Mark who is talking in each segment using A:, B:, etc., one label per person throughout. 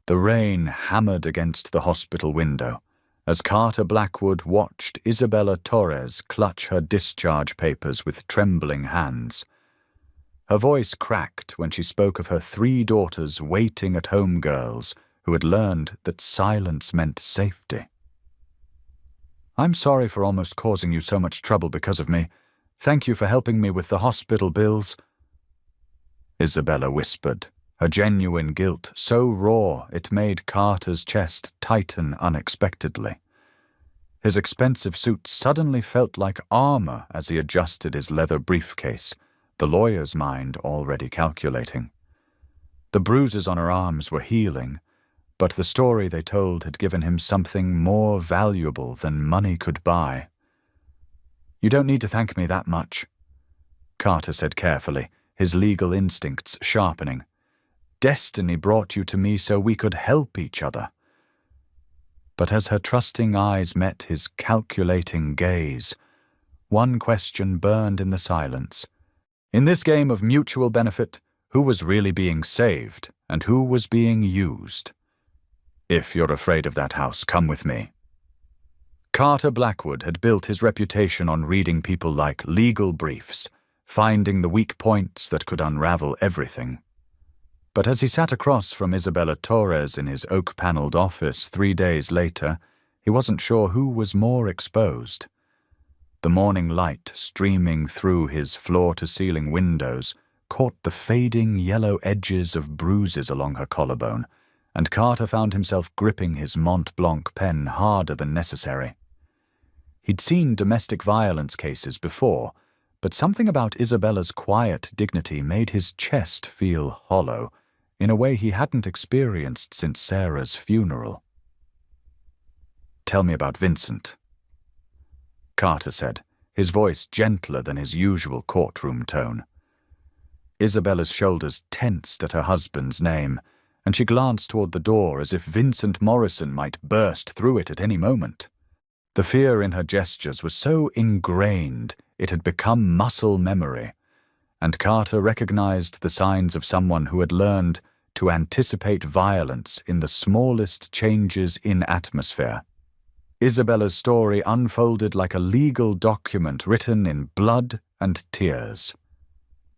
A: The rain hammered against the hospital window as Carter Blackwood watched Isabella Torres clutch her discharge papers with trembling hands. Her voice cracked when she spoke of her 3 daughters waiting at home girls who had learned that silence meant safety. "I'm sorry for almost causing you so much trouble because of me. Thank you for helping me with the hospital bills," Isabella whispered, her genuine guilt so raw it made Carter's chest tighten unexpectedly. His expensive suit suddenly felt like armor as he adjusted his leather briefcase, the lawyer's mind already calculating. The bruises on her arms were healing, but the story they told had given him something more valuable than money could buy. "You don't need to thank me that much," Carter said carefully, his legal instincts sharpening. "Destiny brought you to me so we could help each other." But as her trusting eyes met his calculating gaze, one question burned in the silence. In this game of mutual benefit, who was really being saved and who was being used? "If you're afraid of that house, come with me." Carter Blackwood had built his reputation on reading people like legal briefs, finding the weak points that could unravel everything. But as he sat across from Isabella Torres in his oak-paneled office 3 days later, he wasn't sure who was more exposed. The morning light streaming through his floor-to-ceiling windows caught the fading yellow edges of bruises along her collarbone, and Carter found himself gripping his Mont Blanc pen harder than necessary. He'd seen domestic violence cases before, but something about Isabella's quiet dignity made his chest feel hollow, in a way he hadn't experienced since Sarah's funeral. "Tell me about Vincent," Carter said, his voice gentler than his usual courtroom tone. Isabella's shoulders tensed at her husband's name, and she glanced toward the door as if Vincent Morrison might burst through it at any moment. The fear in her gestures was so ingrained it had become muscle memory, and Carter recognized the signs of someone who had learned to anticipate violence in the smallest changes in atmosphere. Isabella's story unfolded like a legal document written in blood and tears.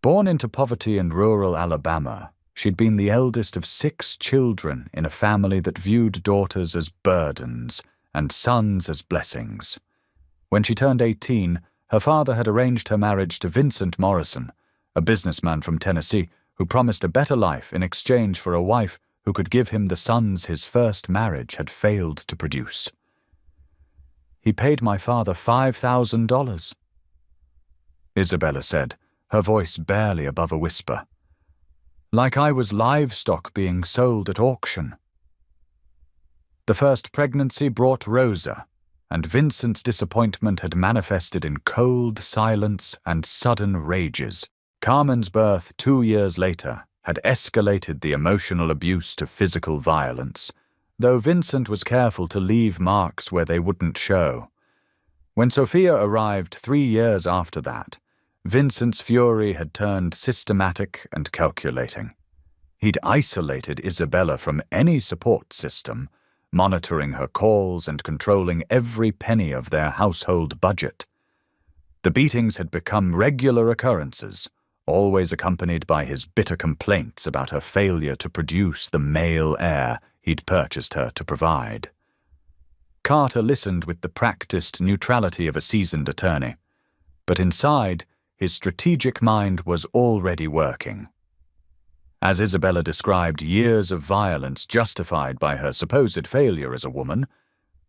A: Born into poverty in rural Alabama, she'd been the eldest of 6 children in a family that viewed daughters as burdens and sons as blessings. When she turned 18, her father had arranged her marriage to Vincent Morrison, a businessman from Tennessee who promised a better life in exchange for a wife who could give him the sons his first marriage had failed to produce. "He paid my father $5,000, Isabella said, her voice barely above a whisper. "Like I was livestock being sold at auction." The first pregnancy brought Rosa, and Vincent's disappointment had manifested in cold silence and sudden rages. Carmen's birth 2 years later had escalated the emotional abuse to physical violence, though Vincent was careful to leave marks where they wouldn't show. When Sophia arrived 3 years after that, Vincent's fury had turned systematic and calculating. He'd isolated Isabella from any support system, monitoring her calls and controlling every penny of their household budget. The beatings had become regular occurrences, always accompanied by his bitter complaints about her failure to produce the male heir he'd purchased her to provide. Carter listened with the practiced neutrality of a seasoned attorney, but inside, his strategic mind was already working. As Isabella described years of violence justified by her supposed failure as a woman,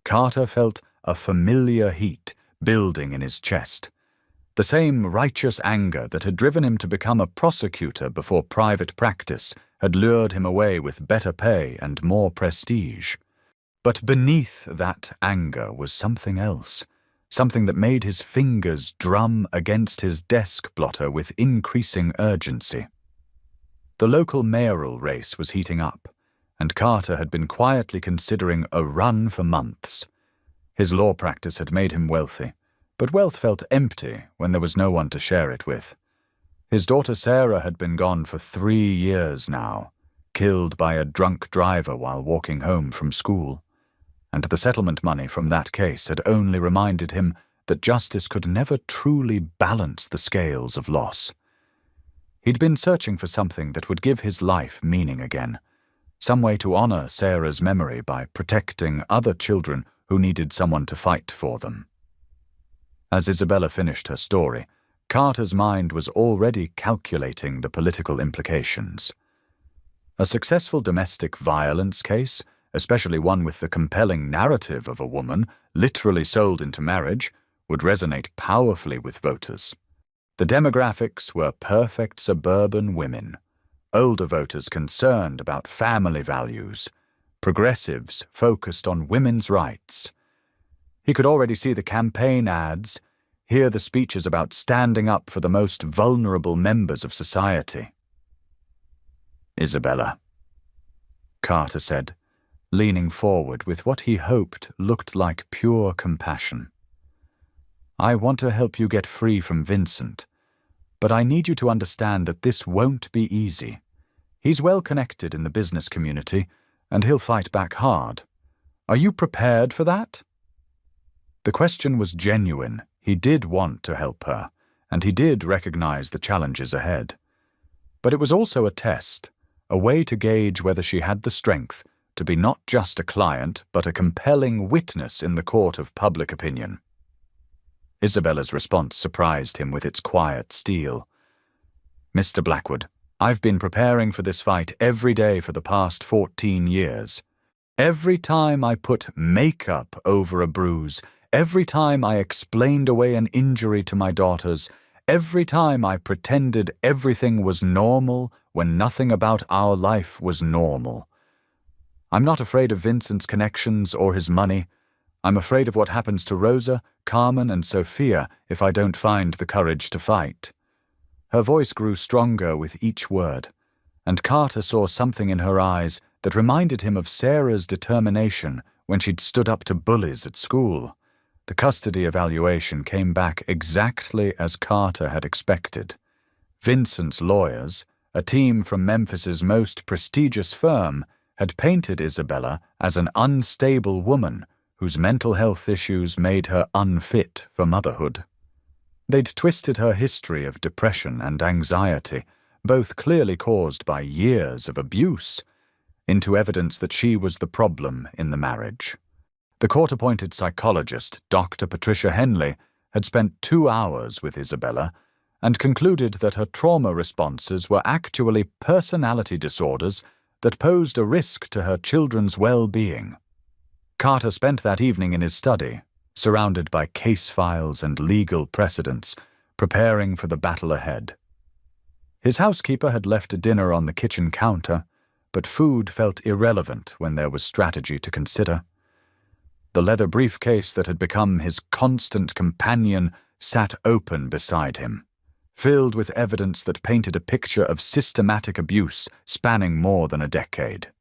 A: Carter felt a familiar heat building in his chest. The same righteous anger that had driven him to become a prosecutor before private practice had lured him away with better pay and more prestige. But beneath that anger was something else, something that made his fingers drum against his desk blotter with increasing urgency. The local mayoral race was heating up, and Carter had been quietly considering a run for months. His law practice had made him wealthy, but wealth felt empty when there was no one to share it with. His daughter Sarah had been gone for 3 years now, killed by a drunk driver while walking home from school, and the settlement money from that case had only reminded him that justice could never truly balance the scales of loss. He'd been searching for something that would give his life meaning again, some way to honor Sarah's memory by protecting other children who needed someone to fight for them. As Isabella finished her story, Carter's mind was already calculating the political implications. A successful domestic violence case, especially one with the compelling narrative of a woman literally sold into marriage, would resonate powerfully with voters. The demographics were perfect suburban women, older voters concerned about family values, progressives focused on women's rights. He could already see the campaign ads, hear the speeches about standing up for the most vulnerable members of society. "Isabella," Carter said, leaning forward with what he hoped looked like pure compassion. "I want to help you get free from Vincent, but I need you to understand that this won't be easy. He's well connected in the business community, and he'll fight back hard. Are you prepared for that?" The question was genuine. He did want to help her, and he did recognize the challenges ahead. But it was also a test, a way to gauge whether she had the strength to be not just a client, but a compelling witness in the court of public opinion. Isabella's response surprised him with its quiet steel. "Mr. Blackwood, I've been preparing for this fight every day for the past 14 years. Every time I put makeup over a bruise, every time I explained away an injury to my daughters, every time I pretended everything was normal when nothing about our life was normal. I'm not afraid of Vincent's connections or his money. I'm afraid of what happens to Rosa, Carmen, and Sophia if I don't find the courage to fight." Her voice grew stronger with each word, and Carter saw something in her eyes that reminded him of Sarah's determination when she'd stood up to bullies at school. The custody evaluation came back exactly as Carter had expected. Vincent's lawyers, a team from Memphis's most prestigious firm, had painted Isabella as an unstable woman whose mental health issues made her unfit for motherhood. They'd twisted her history of depression and anxiety, both clearly caused by years of abuse, into evidence that she was the problem in the marriage. The court-appointed psychologist, Dr. Patricia Henley, had spent 2 hours with Isabella and concluded that her trauma responses were actually personality disorders that posed a risk to her children's well-being. Carter spent that evening in his study, surrounded by case files and legal precedents, preparing for the battle ahead. His housekeeper had left a dinner on the kitchen counter, but food felt irrelevant when there was strategy to consider. The leather briefcase that had become his constant companion sat open beside him, filled with evidence that painted a picture of systematic abuse spanning more than a decade.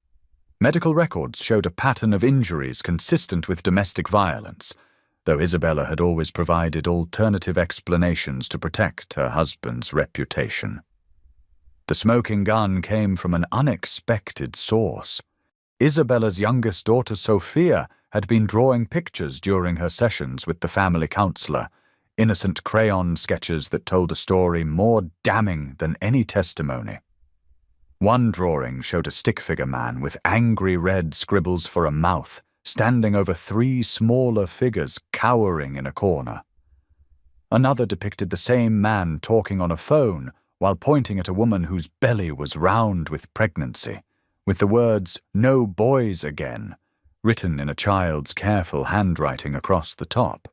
A: Medical records showed a pattern of injuries consistent with domestic violence, though Isabella had always provided alternative explanations to protect her husband's reputation. The smoking gun came from an unexpected source. Isabella's youngest daughter, Sophia, had been drawing pictures during her sessions with the family counselor, innocent crayon sketches that told a story more damning than any testimony. One drawing showed a stick-figure man with angry red scribbles for a mouth, standing over 3 smaller figures cowering in a corner. Another depicted the same man talking on a phone while pointing at a woman whose belly was round with pregnancy, with the words, "No boys again," written in a child's careful handwriting across the top.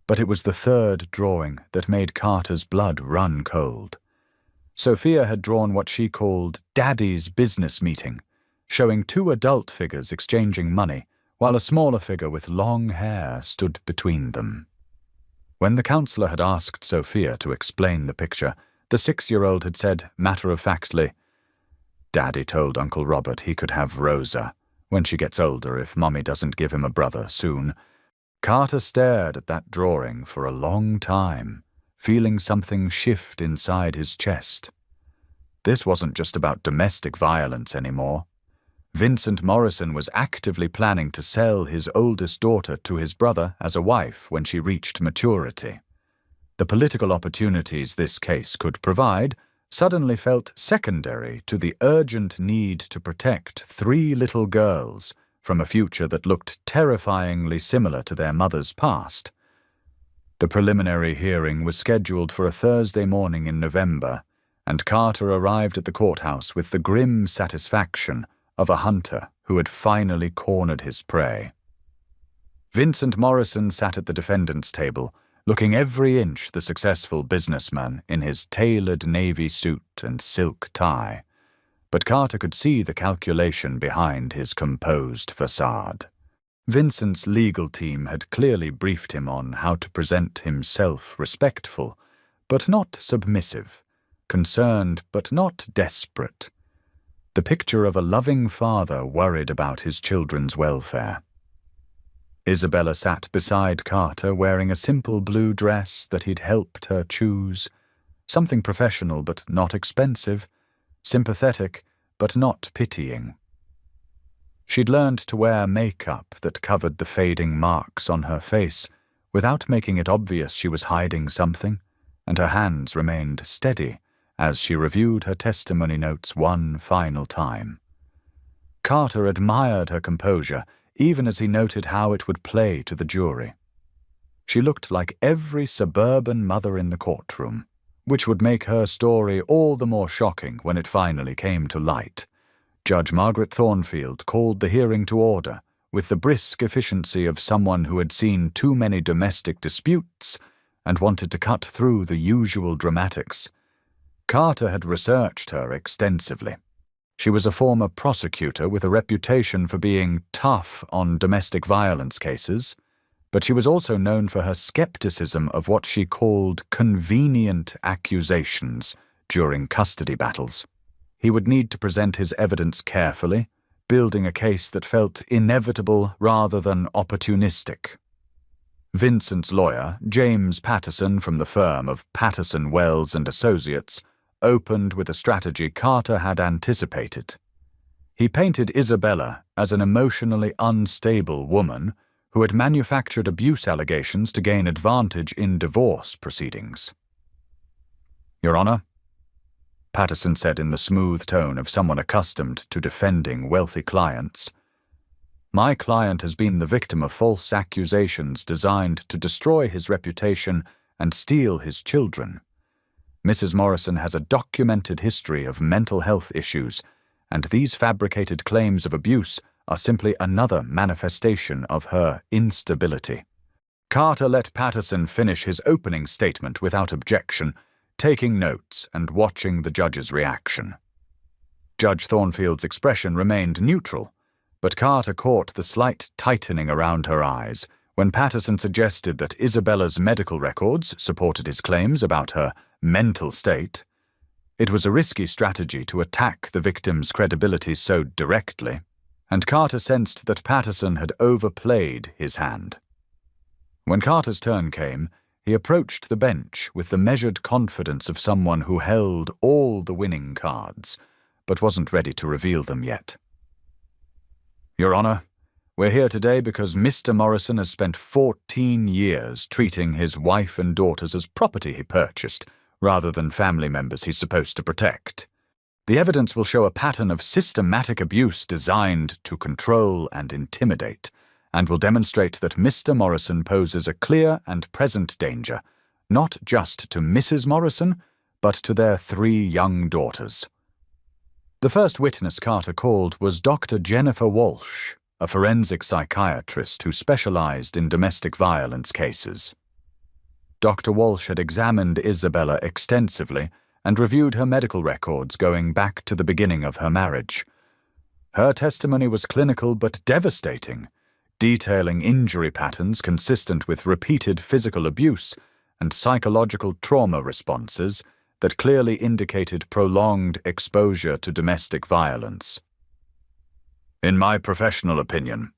A: But it was the third drawing that made Carter's blood run cold. Sophia had drawn what she called Daddy's business meeting, showing 2 adult figures exchanging money, while a smaller figure with long hair stood between them. When the counselor had asked Sophia to explain the picture, the 6-year-old had said matter-of-factly, "Daddy told Uncle Robert he could have Rosa when she gets older if Mommy doesn't give him a brother soon." Carter stared at that drawing for a long time, feeling something shift inside his chest. This wasn't just about domestic violence anymore. Vincent Morrison was actively planning to sell his oldest daughter to his brother as a wife when she reached maturity. The political opportunities this case could provide suddenly felt secondary to the urgent need to protect 3 little girls from a future that looked terrifyingly similar to their mother's past. The preliminary hearing was scheduled for a Thursday morning in November, and Carter arrived at the courthouse with the grim satisfaction of a hunter who had finally cornered his prey. Vincent Morrison sat at the defendant's table, looking every inch the successful businessman in his tailored navy suit and silk tie, but Carter could see the calculation behind his composed facade. Vincent's legal team had clearly briefed him on how to present himself respectful, but not submissive, concerned but not desperate. The picture of a loving father worried about his children's welfare. Isabella sat beside Carter wearing a simple blue dress that he'd helped her choose, something professional but not expensive, sympathetic but not pitying. She'd learned to wear makeup that covered the fading marks on her face without making it obvious she was hiding something, and her hands remained steady as she reviewed her testimony notes one final time. Carter admired her composure, even as he noted how it would play to the jury. She looked like every suburban mother in the courtroom, which would make her story all the more shocking when it finally came to light. Judge Margaret Thornfield called the hearing to order with the brisk efficiency of someone who had seen too many domestic disputes and wanted to cut through the usual dramatics. Carter had researched her extensively. She was a former prosecutor with a reputation for being tough on domestic violence cases, but she was also known for her skepticism of what she called convenient accusations during custody battles. He would need to present his evidence carefully, building a case that felt inevitable rather than opportunistic. Vincent's lawyer, James Patterson from the firm of Patterson, Wells and Associates, opened with a strategy Carter had anticipated. He painted Isabella as an emotionally unstable woman who had manufactured abuse allegations to gain advantage in divorce proceedings. "Your Honor," Patterson said in the smooth tone of someone accustomed to defending wealthy clients, "my client has been the victim of false accusations designed to destroy his reputation and steal his children. Mrs. Morrison has a documented history of mental health issues, and these fabricated claims of abuse are simply another manifestation of her instability." Carter let Patterson finish his opening statement without objection, taking notes and watching the judge's reaction. Judge Thornfield's expression remained neutral, but Carter caught the slight tightening around her eyes when Patterson suggested that Isabella's medical records supported his claims about her mental state. It was a risky strategy to attack the victim's credibility so directly, and Carter sensed that Patterson had overplayed his hand. When Carter's turn came, he approached the bench with the measured confidence of someone who held all the winning cards, but wasn't ready to reveal them yet. "Your Honor, we're here today because Mr. Morrison has spent 14 years treating his wife and daughters as property he purchased, rather than family members he's supposed to protect. The evidence will show a pattern of systematic abuse designed to control and intimidate, and will demonstrate that Mr. Morrison poses a clear and present danger, not just to Mrs. Morrison, but to their 3 young daughters." The first witness Carter called was Dr. Jennifer Walsh, a forensic psychiatrist who specialized in domestic violence cases. Dr. Walsh had examined Isabella extensively and reviewed her medical records going back to the beginning of her marriage. Her testimony was clinical but devastating, detailing injury patterns consistent with repeated physical abuse and psychological trauma responses that clearly indicated prolonged exposure to domestic violence. "In my professional opinion,"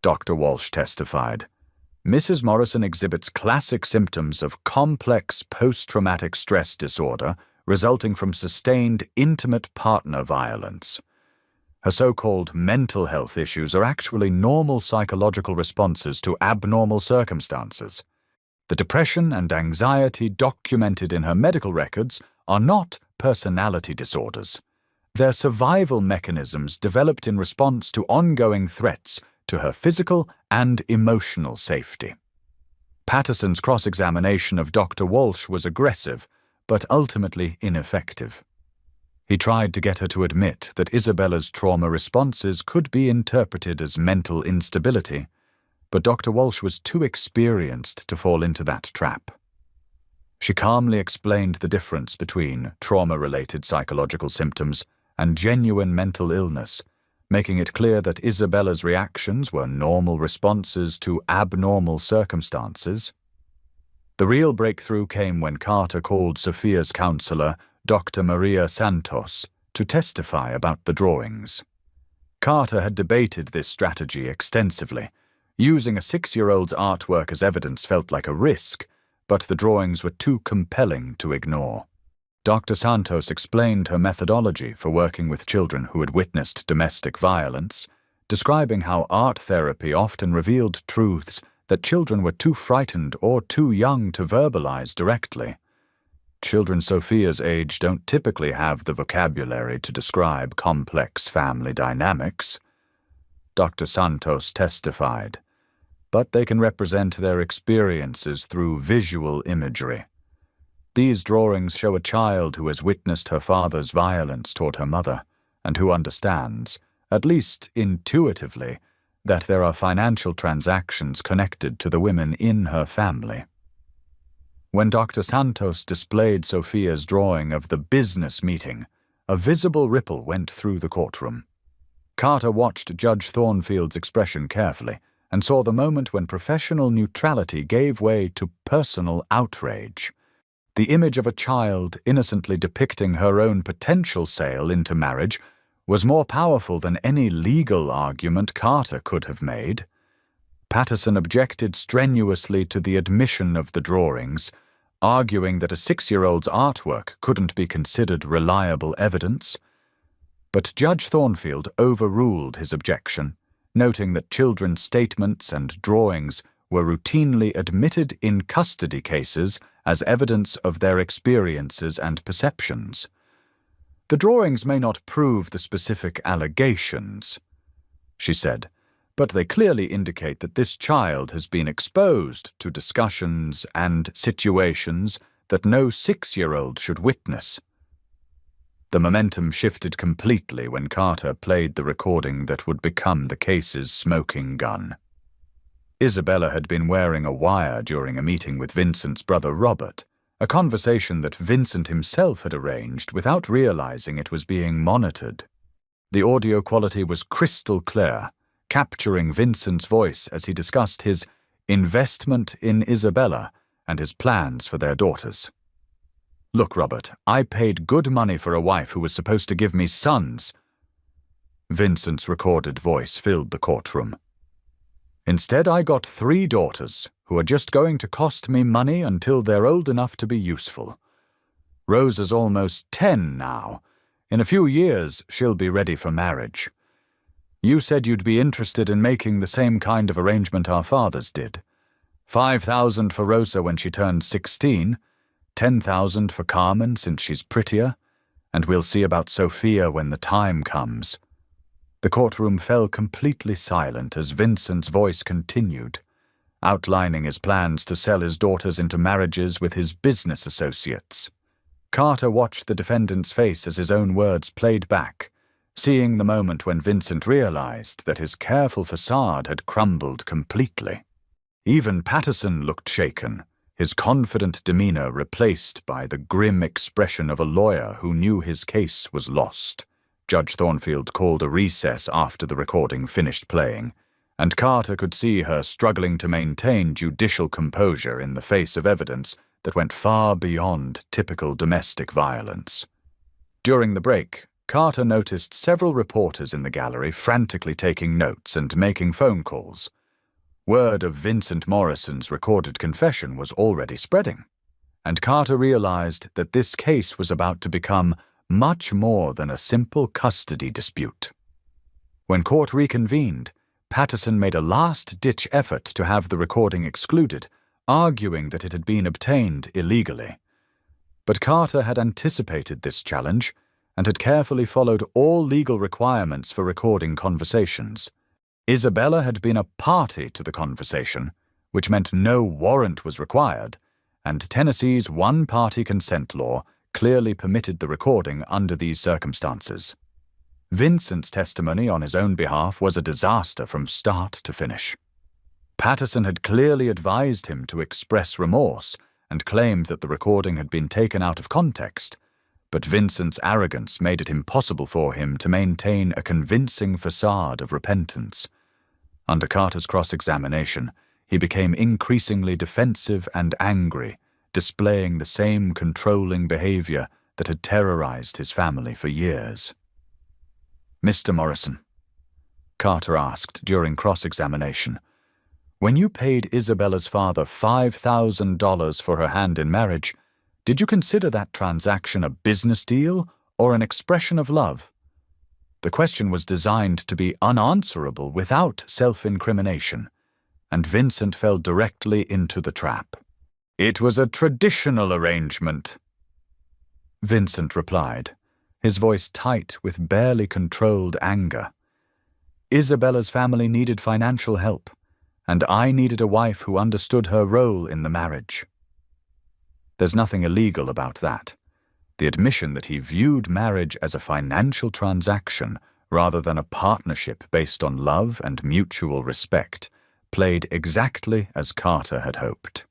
A: Dr. Walsh testified, "Mrs. Morrison exhibits classic symptoms of complex post-traumatic stress disorder resulting from sustained intimate partner violence. Her so-called mental health issues are actually normal psychological responses to abnormal circumstances. The depression and anxiety documented in her medical records are not personality disorders. They're survival mechanisms developed in response to ongoing threats to her physical and emotional safety. Patterson's cross-examination of Dr. Walsh was aggressive, but ultimately ineffective. He tried to get her to admit that Isabella's trauma responses could be interpreted as mental instability, but Dr. Walsh was too experienced to fall into that trap. She calmly explained the difference between trauma-related psychological symptoms and genuine mental illness, making it clear that Isabella's reactions were normal responses to abnormal circumstances. The real breakthrough came when Carter called Sophia's counselor, Dr. Maria Santos, to testify about the drawings. Carter had debated this strategy extensively. Using a 6-year-old's artwork as evidence felt like a risk, but the drawings were too compelling to ignore. Dr. Santos explained her methodology for working with children who had witnessed domestic violence, describing how art therapy often revealed truths that children were too frightened or too young to verbalize directly. Children Sophia's age don't typically have the vocabulary to describe complex family dynamics, Dr. Santos testified, but they can represent their experiences through visual imagery. These drawings show a child who has witnessed her father's violence toward her mother and who understands, at least intuitively, that there are financial transactions connected to the women in her family. When Dr. Santos displayed Sophia's drawing of the business meeting, a visible ripple went through the courtroom. Carter watched Judge Thornfield's expression carefully and saw the moment when professional neutrality gave way to personal outrage. The image of a child innocently depicting her own potential sale into marriage was more powerful than any legal argument Carter could have made. Patterson objected strenuously to the admission of the drawings, arguing that a 6-year-old's artwork couldn't be considered reliable evidence. But Judge Thornfield overruled his objection, noting that children's statements and drawings were routinely admitted in custody cases as evidence of their experiences and perceptions. The drawings may not prove the specific allegations, she said, but they clearly indicate that this child has been exposed to discussions and situations that no 6-year-old should witness. The momentum shifted completely when Carter played the recording that would become the case's smoking gun. Isabella had been wearing a wire during a meeting with Vincent's brother Robert, a conversation that Vincent himself had arranged without realizing it was being monitored. The audio quality was crystal clear, capturing Vincent's voice as he discussed his investment in Isabella and his plans for their daughters. "Look, Robert, I paid good money for a wife who was supposed to give me sons." Vincent's recorded voice filled the courtroom. "Instead, I got 3 daughters who are just going to cost me money until they're old enough to be useful. Rosa's almost 10 now. In a few years, she'll be ready for marriage. You said you'd be interested in making the same kind of arrangement our fathers did. 5,000 for Rosa when she turns 16, 10,000 for Carmen since she's prettier, and we'll see about Sophia when the time comes." The courtroom fell completely silent as Vincent's voice continued, outlining his plans to sell his daughters into marriages with his business associates. Carter watched the defendant's face as his own words played back, seeing the moment when Vincent realized that his careful facade had crumbled completely. Even Patterson looked shaken, his confident demeanor replaced by the grim expression of a lawyer who knew his case was lost. Judge Thornfield called a recess after the recording finished playing, and Carter could see her struggling to maintain judicial composure in the face of evidence that went far beyond typical domestic violence. During the break, Carter noticed several reporters in the gallery frantically taking notes and making phone calls. Word of Vincent Morrison's recorded confession was already spreading. and Carter realized that this case was about to become much more than a simple custody dispute. When court reconvened, Patterson made a last-ditch effort to have the recording excluded, arguing that it had been obtained illegally. But Carter had anticipated this challenge and had carefully followed all legal requirements for recording conversations. Isabella had been a party to the conversation, which meant no warrant was required, and Tennessee's one-party consent law clearly permitted the recording under these circumstances. Vincent's testimony on his own behalf was a disaster from start to finish. Patterson had clearly advised him to express remorse and claimed that the recording had been taken out of context, but Vincent's arrogance made it impossible for him to maintain a convincing facade of repentance. Under Carter's cross-examination, he became increasingly defensive and angry, displaying the same controlling behavior that had terrorized his family for years. "Mr. Morrison," Carter asked during cross-examination, "when you paid Isabella's father $5,000 for her hand in marriage, did you consider that transaction a business deal or an expression of love?" The question was designed to be unanswerable without self-incrimination, and Vincent fell directly into the trap. "It was a traditional arrangement," Vincent replied, his voice tight with barely controlled anger. "Isabella's family needed financial help, and I needed a wife who understood her role in the marriage." There's nothing illegal about that. The admission that he viewed marriage as a financial transaction rather than a partnership based on love and mutual respect played exactly as Carter had hoped.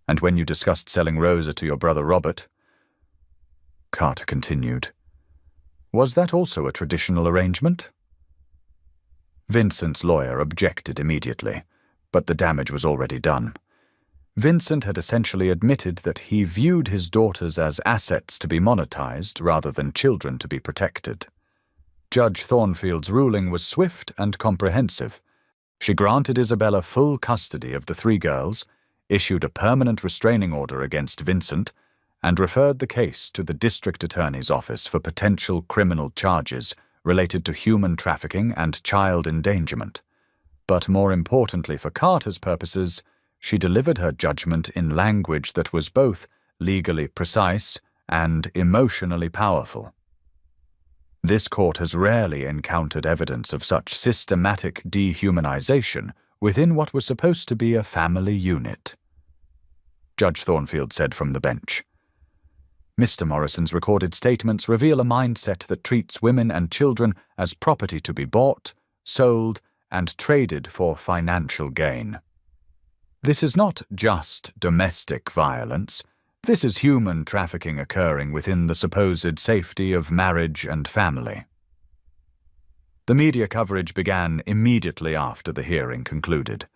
A: "And when you discussed selling Rosa to your brother Robert," Carter continued, "was that also a traditional arrangement?" Vincent's lawyer objected immediately, but the damage was already done. Vincent had essentially admitted that he viewed his daughters as assets to be monetized rather than children to be protected. Judge Thornfield's ruling was swift and comprehensive. She granted Isabella full custody of the 3 girls, issued a permanent restraining order against Vincent, and referred the case to the district attorney's office for potential criminal charges related to human trafficking and child endangerment. But more importantly for Carter's purposes, she delivered her judgment in language that was both legally precise and emotionally powerful. This court has rarely encountered evidence of such systematic dehumanization within what was supposed to be a family unit. Judge Thornfield said from the bench, "Mr. Morrison's recorded statements reveal a mindset that treats women and children as property to be bought, sold, and traded for financial gain. This is not just domestic violence. This is human trafficking occurring within the supposed safety of marriage and family." The media coverage began immediately after the hearing concluded,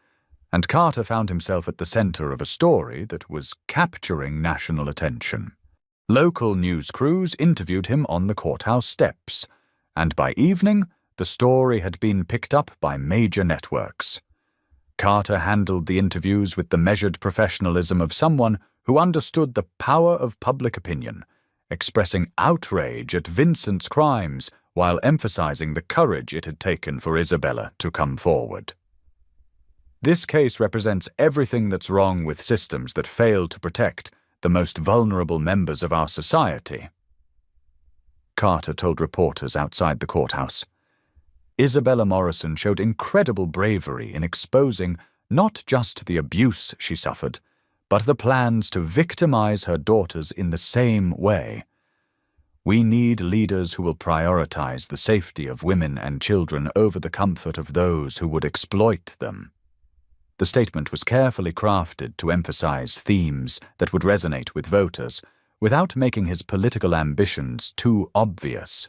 A: and Carter found himself at the center of a story that was capturing national attention. Local news crews interviewed him on the courthouse steps, and by evening, the story had been picked up by major networks. Carter handled the interviews with the measured professionalism of someone who understood the power of public opinion, expressing outrage at Vincent's crimes while emphasizing the courage it had taken for Isabella to come forward. "This case represents everything that's wrong with systems that fail to protect the most vulnerable members of our society," Carter told reporters outside the courthouse. Isabella Morrison showed incredible bravery in exposing not just the abuse she suffered, but the plans to victimize her daughters in the same way. We need leaders who will prioritize the safety of women and children over the comfort of those who would exploit them. The statement was carefully crafted to emphasize themes that would resonate with voters without making his political ambitions too obvious.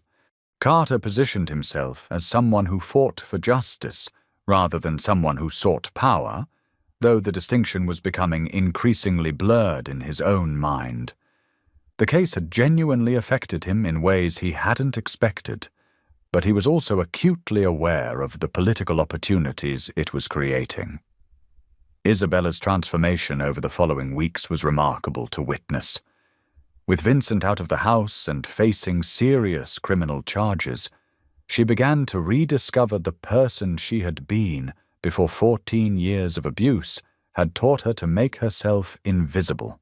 A: Carter positioned himself as someone who fought for justice rather than someone who sought power, though the distinction was becoming increasingly blurred in his own mind. The case had genuinely affected him in ways he hadn't expected, but he was also acutely aware of the political opportunities it was creating. Isabella's transformation over the following weeks was remarkable to witness. With Vincent out of the house and facing serious criminal charges, she began to rediscover the person she had been before 14 years of abuse had taught her to make herself invisible.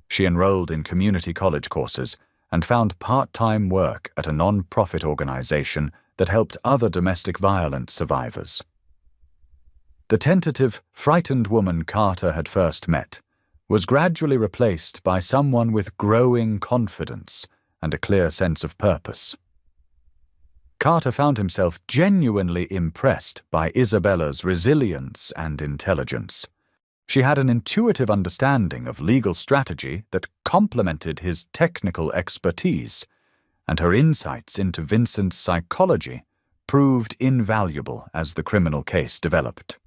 A: She enrolled in community college courses and found part-time work at a non-profit organization that helped other domestic violence survivors. The tentative, frightened woman Carter had first met was gradually replaced by someone with growing confidence and a clear sense of purpose. Carter found himself genuinely impressed by Isabella's resilience and intelligence. She had an intuitive understanding of legal strategy that complemented his technical expertise, and her insights into Vincent's psychology proved invaluable as the criminal case developed.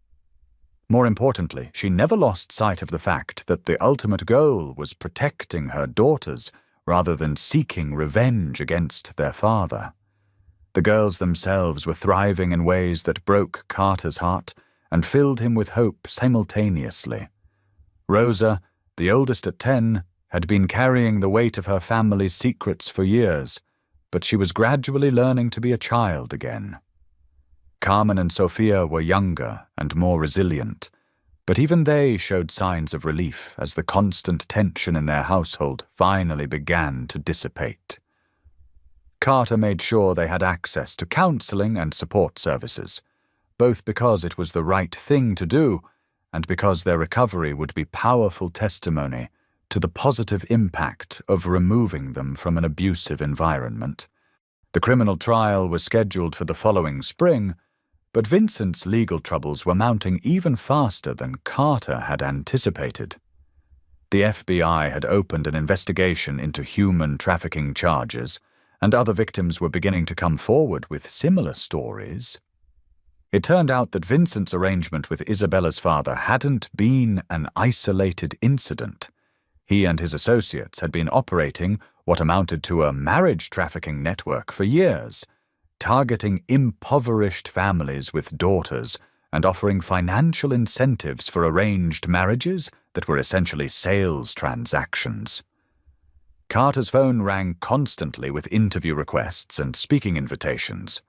A: More importantly, she never lost sight of the fact that the ultimate goal was protecting her daughters rather than seeking revenge against their father. The girls themselves were thriving in ways that broke Carter's heart and filled him with hope simultaneously. Rosa, the oldest at 10, had been carrying the weight of her family's secrets for years, but she was gradually learning to be a child again. Carmen and Sophia were younger and more resilient, but even they showed signs of relief as the constant tension in their household finally began to dissipate. Carter made sure they had access to counseling and support services, both because it was the right thing to do and because their recovery would be powerful testimony to the positive impact of removing them from an abusive environment. The criminal trial was scheduled for the following spring, but Vincent's legal troubles were mounting even faster than Carter had anticipated. The FBI had opened an investigation into human trafficking charges, and other victims were beginning to come forward with similar stories. It turned out that Vincent's arrangement with Isabella's father hadn't been an isolated incident. He and his associates had been operating what amounted to a marriage trafficking network for years, targeting impoverished families with daughters and offering financial incentives for arranged marriages that were essentially sales transactions. Carter's phone rang constantly with interview requests and speaking invitations.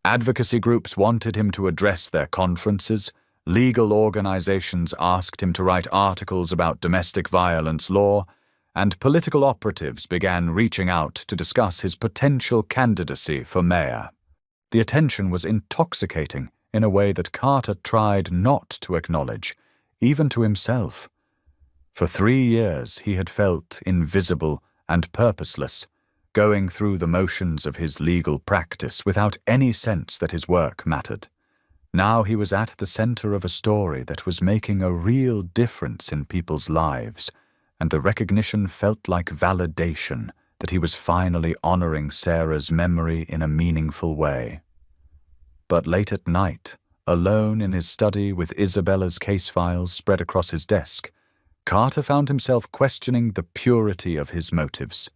A: Advocacy groups wanted him to address their conferences, legal organizations asked him to write articles about domestic violence law, and political operatives began reaching out to discuss his potential candidacy for mayor. The attention was intoxicating in a way that Carter tried not to acknowledge, even to himself. For 3 years he had felt invisible and purposeless, going through the motions of his legal practice without any sense that his work mattered. Now he was at the center of a story that was making a real difference in people's lives, and the recognition felt like validation that he was finally honoring Sarah's memory in a meaningful way. But late at night, alone in his study with Isabella's case files spread across his desk, Carter found himself questioning the purity of his motives.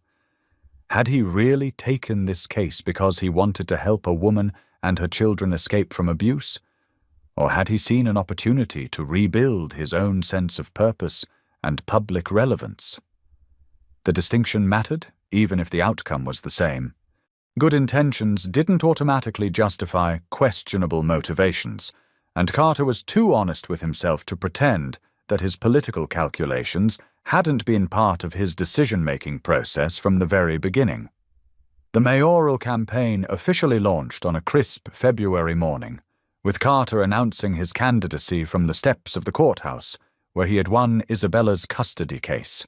A: Had he really taken this case because he wanted to help a woman and her children escape from abuse? Or had he seen an opportunity to rebuild his own sense of purpose and public relevance? The distinction mattered, even if the outcome was the same. Good intentions didn't automatically justify questionable motivations, and Carter was too honest with himself to pretend that his political calculations hadn't been part of his decision-making process from the very beginning. The mayoral campaign officially launched on a crisp February morning, with Carter announcing his candidacy from the steps of the courthouse, where he had won Isabella's custody case.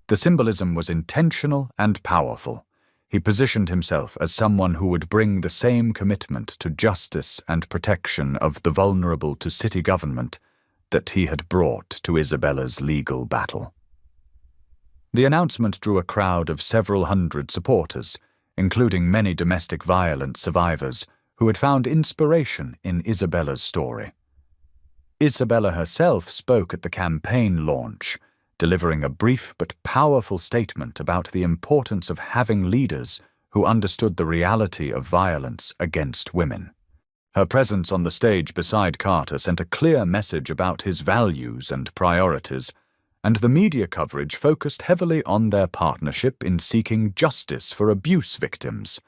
A: The symbolism was intentional and powerful. He positioned himself as someone who would bring the same commitment to justice and protection of the vulnerable to city government that he had brought to Isabella's legal battle. The announcement drew a crowd of several hundred supporters, including many domestic violence survivors who had found inspiration in Isabella's story. Isabella herself spoke at the campaign launch, delivering a brief but powerful statement about the importance of having leaders who understood the reality of violence against women. Her presence on the stage beside Carter sent a clear message about his values and priorities, and the media coverage focused heavily on their partnership in seeking justice for abuse victims.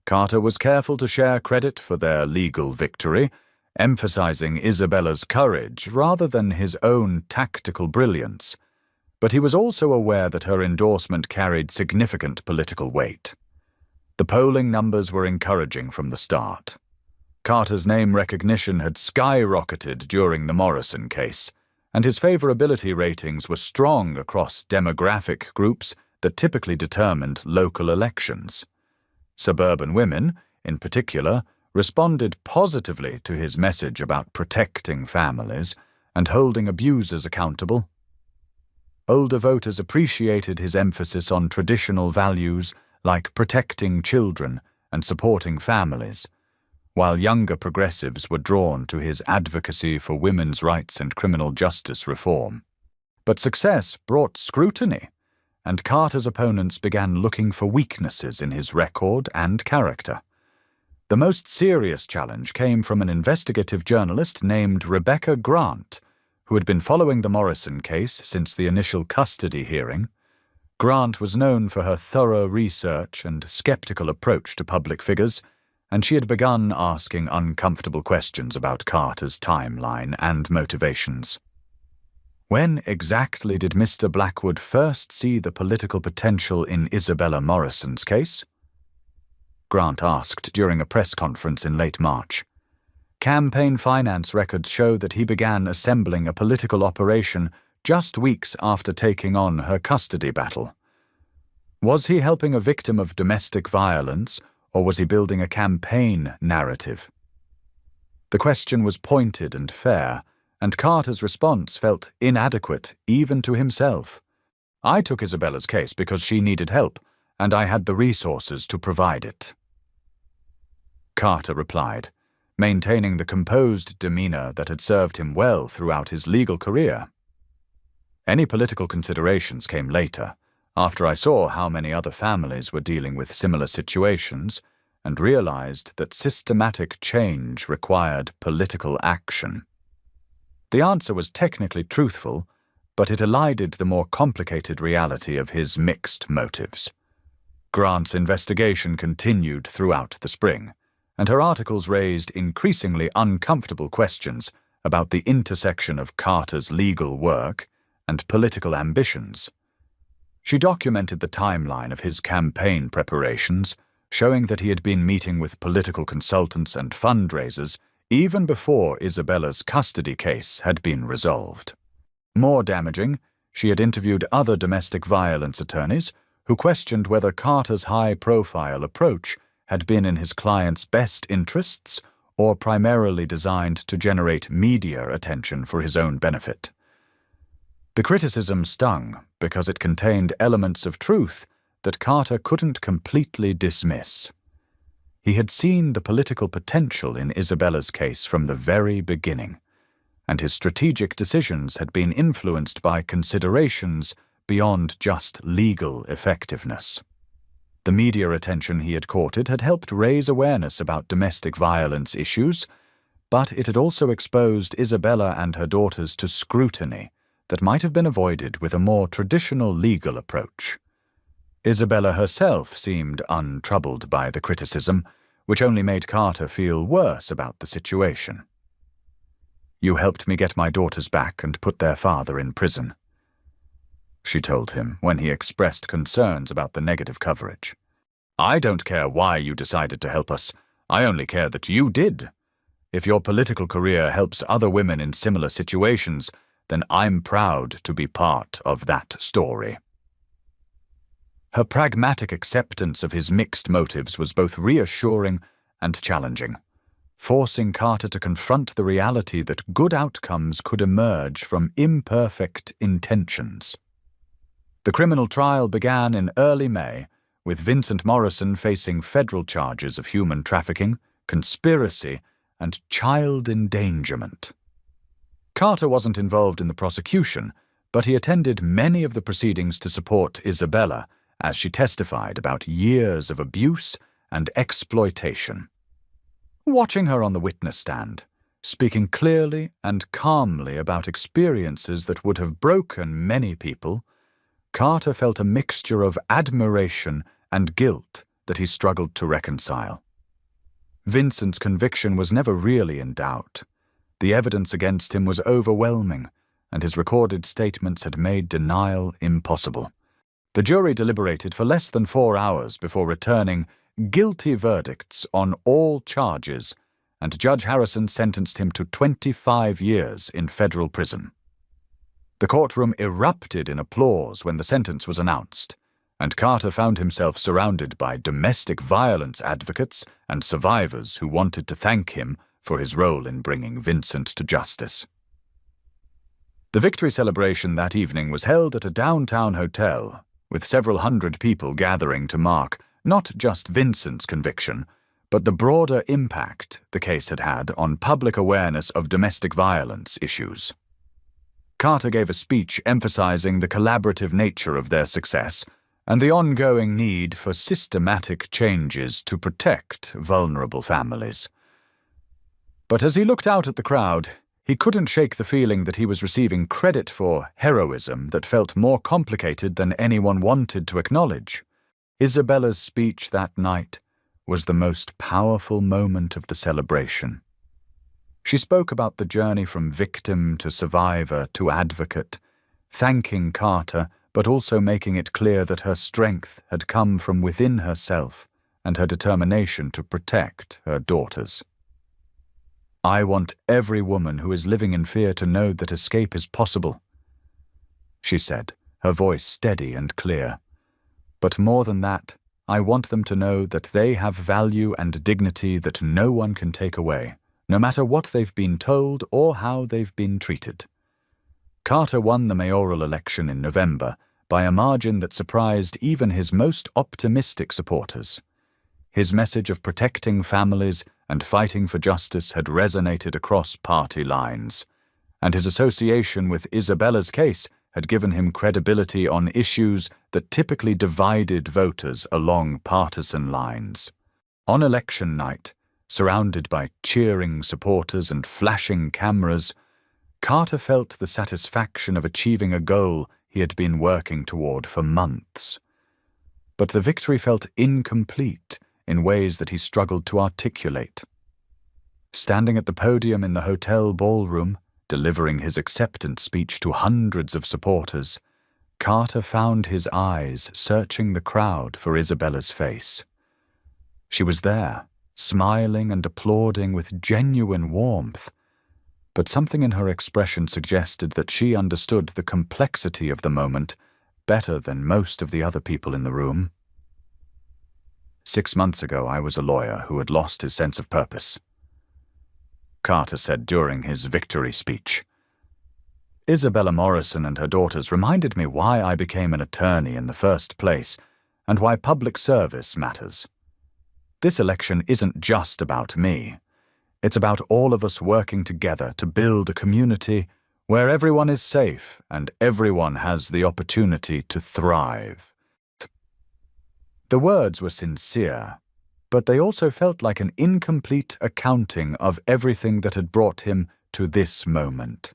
A: Carter was careful to share credit for their legal victory, emphasizing Isabella's courage rather than his own tactical brilliance. But he was also aware that her endorsement carried significant political weight. The polling numbers were encouraging from the start. Carter's name recognition had skyrocketed during the Morrison case, and his favorability ratings were strong across demographic groups that typically determined local elections. Suburban women, in particular, responded positively to his message about protecting families and holding abusers accountable. Older voters appreciated his emphasis on traditional values like protecting children and supporting families, while younger progressives were drawn to his advocacy for women's rights and criminal justice reform. But success brought scrutiny, and Carter's opponents began looking for weaknesses in his record and character. The most serious challenge came from an investigative journalist named Rebecca Grant, who had been following the Morrison case since the initial custody hearing. Grant was known for her thorough research and skeptical approach to public figures, and she had begun asking uncomfortable questions about Carter's timeline and motivations. When exactly did Mr. Blackwood first see the political potential in Isabella Morrison's case? Grant asked during a press conference in late March. Campaign finance records show that he began assembling a political operation just weeks after taking on her custody battle. Was he helping a victim of domestic violence, or was he building a campaign narrative? The question was pointed and fair, and Carter's response felt inadequate even to himself. I took Isabella's case because she needed help, and I had the resources to provide it. Carter replied, maintaining the composed demeanor that had served him well throughout his legal career. Any political considerations came later, after I saw how many other families were dealing with similar situations and realized that systematic change required political action. The answer was technically truthful, but it elided the more complicated reality of his mixed motives. Grant's investigation continued throughout the spring, and her articles raised increasingly uncomfortable questions about the intersection of Carter's legal work and political ambitions. She documented the timeline of his campaign preparations, showing that he had been meeting with political consultants and fundraisers even before Isabella's custody case had been resolved. More damaging, she had interviewed other domestic violence attorneys who questioned whether Carter's high-profile approach had been in his client's best interests or primarily designed to generate media attention for his own benefit. The criticism stung because it contained elements of truth that Carter couldn't completely dismiss. He had seen the political potential in Isabella's case from the very beginning, and his strategic decisions had been influenced by considerations beyond just legal effectiveness. The media attention he had courted had helped raise awareness about domestic violence issues, but it had also exposed Isabella and her daughters to scrutiny that might have been avoided with a more traditional legal approach. Isabella herself seemed untroubled by the criticism, which only made Carter feel worse about the situation. "You helped me get my daughters back and put their father in prison," she told him when he expressed concerns about the negative coverage. "I don't care why you decided to help us. I only care that you did. If your political career helps other women in similar situations, then I'm proud to be part of that story." Her pragmatic acceptance of his mixed motives was both reassuring and challenging, forcing Carter to confront the reality that good outcomes could emerge from imperfect intentions. The criminal trial began in early May, with Vincent Morrison facing federal charges of human trafficking, conspiracy, and child endangerment. Carter wasn't involved in the prosecution, but he attended many of the proceedings to support Isabella as she testified about years of abuse and exploitation. Watching her on the witness stand, speaking clearly and calmly about experiences that would have broken many people, Carter felt a mixture of admiration and guilt that he struggled to reconcile. Vincent's conviction was never really in doubt. The evidence against him was overwhelming, and his recorded statements had made denial impossible. The jury deliberated for less than 4 hours before returning guilty verdicts on all charges, and Judge Harrison sentenced him to 25 years in federal prison. The courtroom erupted in applause when the sentence was announced, and Carter found himself surrounded by domestic violence advocates and survivors who wanted to thank him for his role in bringing Vincent to justice. The victory celebration that evening was held at a downtown hotel, with several hundred people gathering to mark not just Vincent's conviction, but the broader impact the case had had on public awareness of domestic violence issues. Carter gave a speech emphasizing the collaborative nature of their success and the ongoing need for systematic changes to protect vulnerable families. But as he looked out at the crowd, he couldn't shake the feeling that he was receiving credit for heroism that felt more complicated than anyone wanted to acknowledge. Isabella's speech that night was the most powerful moment of the celebration. She spoke about the journey from victim to survivor to advocate, thanking Carter, but also making it clear that her strength had come from within herself and her determination to protect her daughters. "I want every woman who is living in fear to know that escape is possible," she said, her voice steady and clear. "But more than that, I want them to know that they have value and dignity that no one can take away, no matter what they've been told or how they've been treated." Carter won the mayoral election in November by a margin that surprised even his most optimistic supporters. His message of protecting families and fighting for justice had resonated across party lines, and his association with Isabella's case had given him credibility on issues that typically divided voters along partisan lines. On election night, surrounded by cheering supporters and flashing cameras, Carter felt the satisfaction of achieving a goal he had been working toward for months. But the victory felt incomplete in ways that he struggled to articulate. Standing at the podium in the hotel ballroom, delivering his acceptance speech to hundreds of supporters, Carter found his eyes searching the crowd for Isabella's face. She was there, smiling and applauding with genuine warmth, but something in her expression suggested that she understood the complexity of the moment better than most of the other people in the room. "6 months ago, I was a lawyer who had lost his sense of purpose," Carter said during his victory speech. "Isabella Morrison and her daughters reminded me why I became an attorney in the first place and why public service matters. This election isn't just about me. It's about all of us working together to build a community where everyone is safe and everyone has the opportunity to thrive." The words were sincere, but they also felt like an incomplete accounting of everything that had brought him to this moment.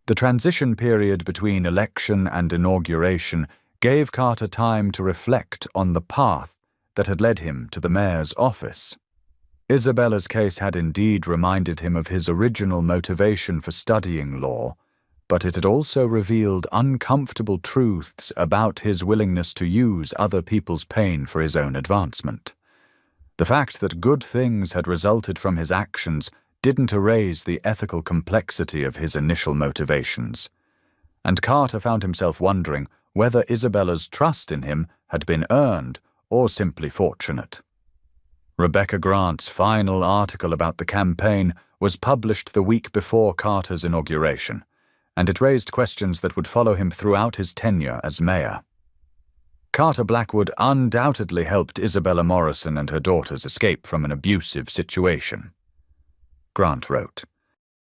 A: The transition period between election and inauguration gave Carter time to reflect on the path that had led him to the mayor's office. Isabella's case had indeed reminded him of his original motivation for studying law, but it had also revealed uncomfortable truths about his willingness to use other people's pain for his own advancement. The fact that good things had resulted from his actions didn't erase the ethical complexity of his initial motivations, and Carter found himself wondering whether Isabella's trust in him had been earned or simply fortunate. Rebecca Grant's final article about the campaign was published the week before Carter's inauguration, and it raised questions that would follow him throughout his tenure as mayor. Carter Blackwood undoubtedly helped Isabella Morrison and her daughters escape from an abusive situation, Grant wrote.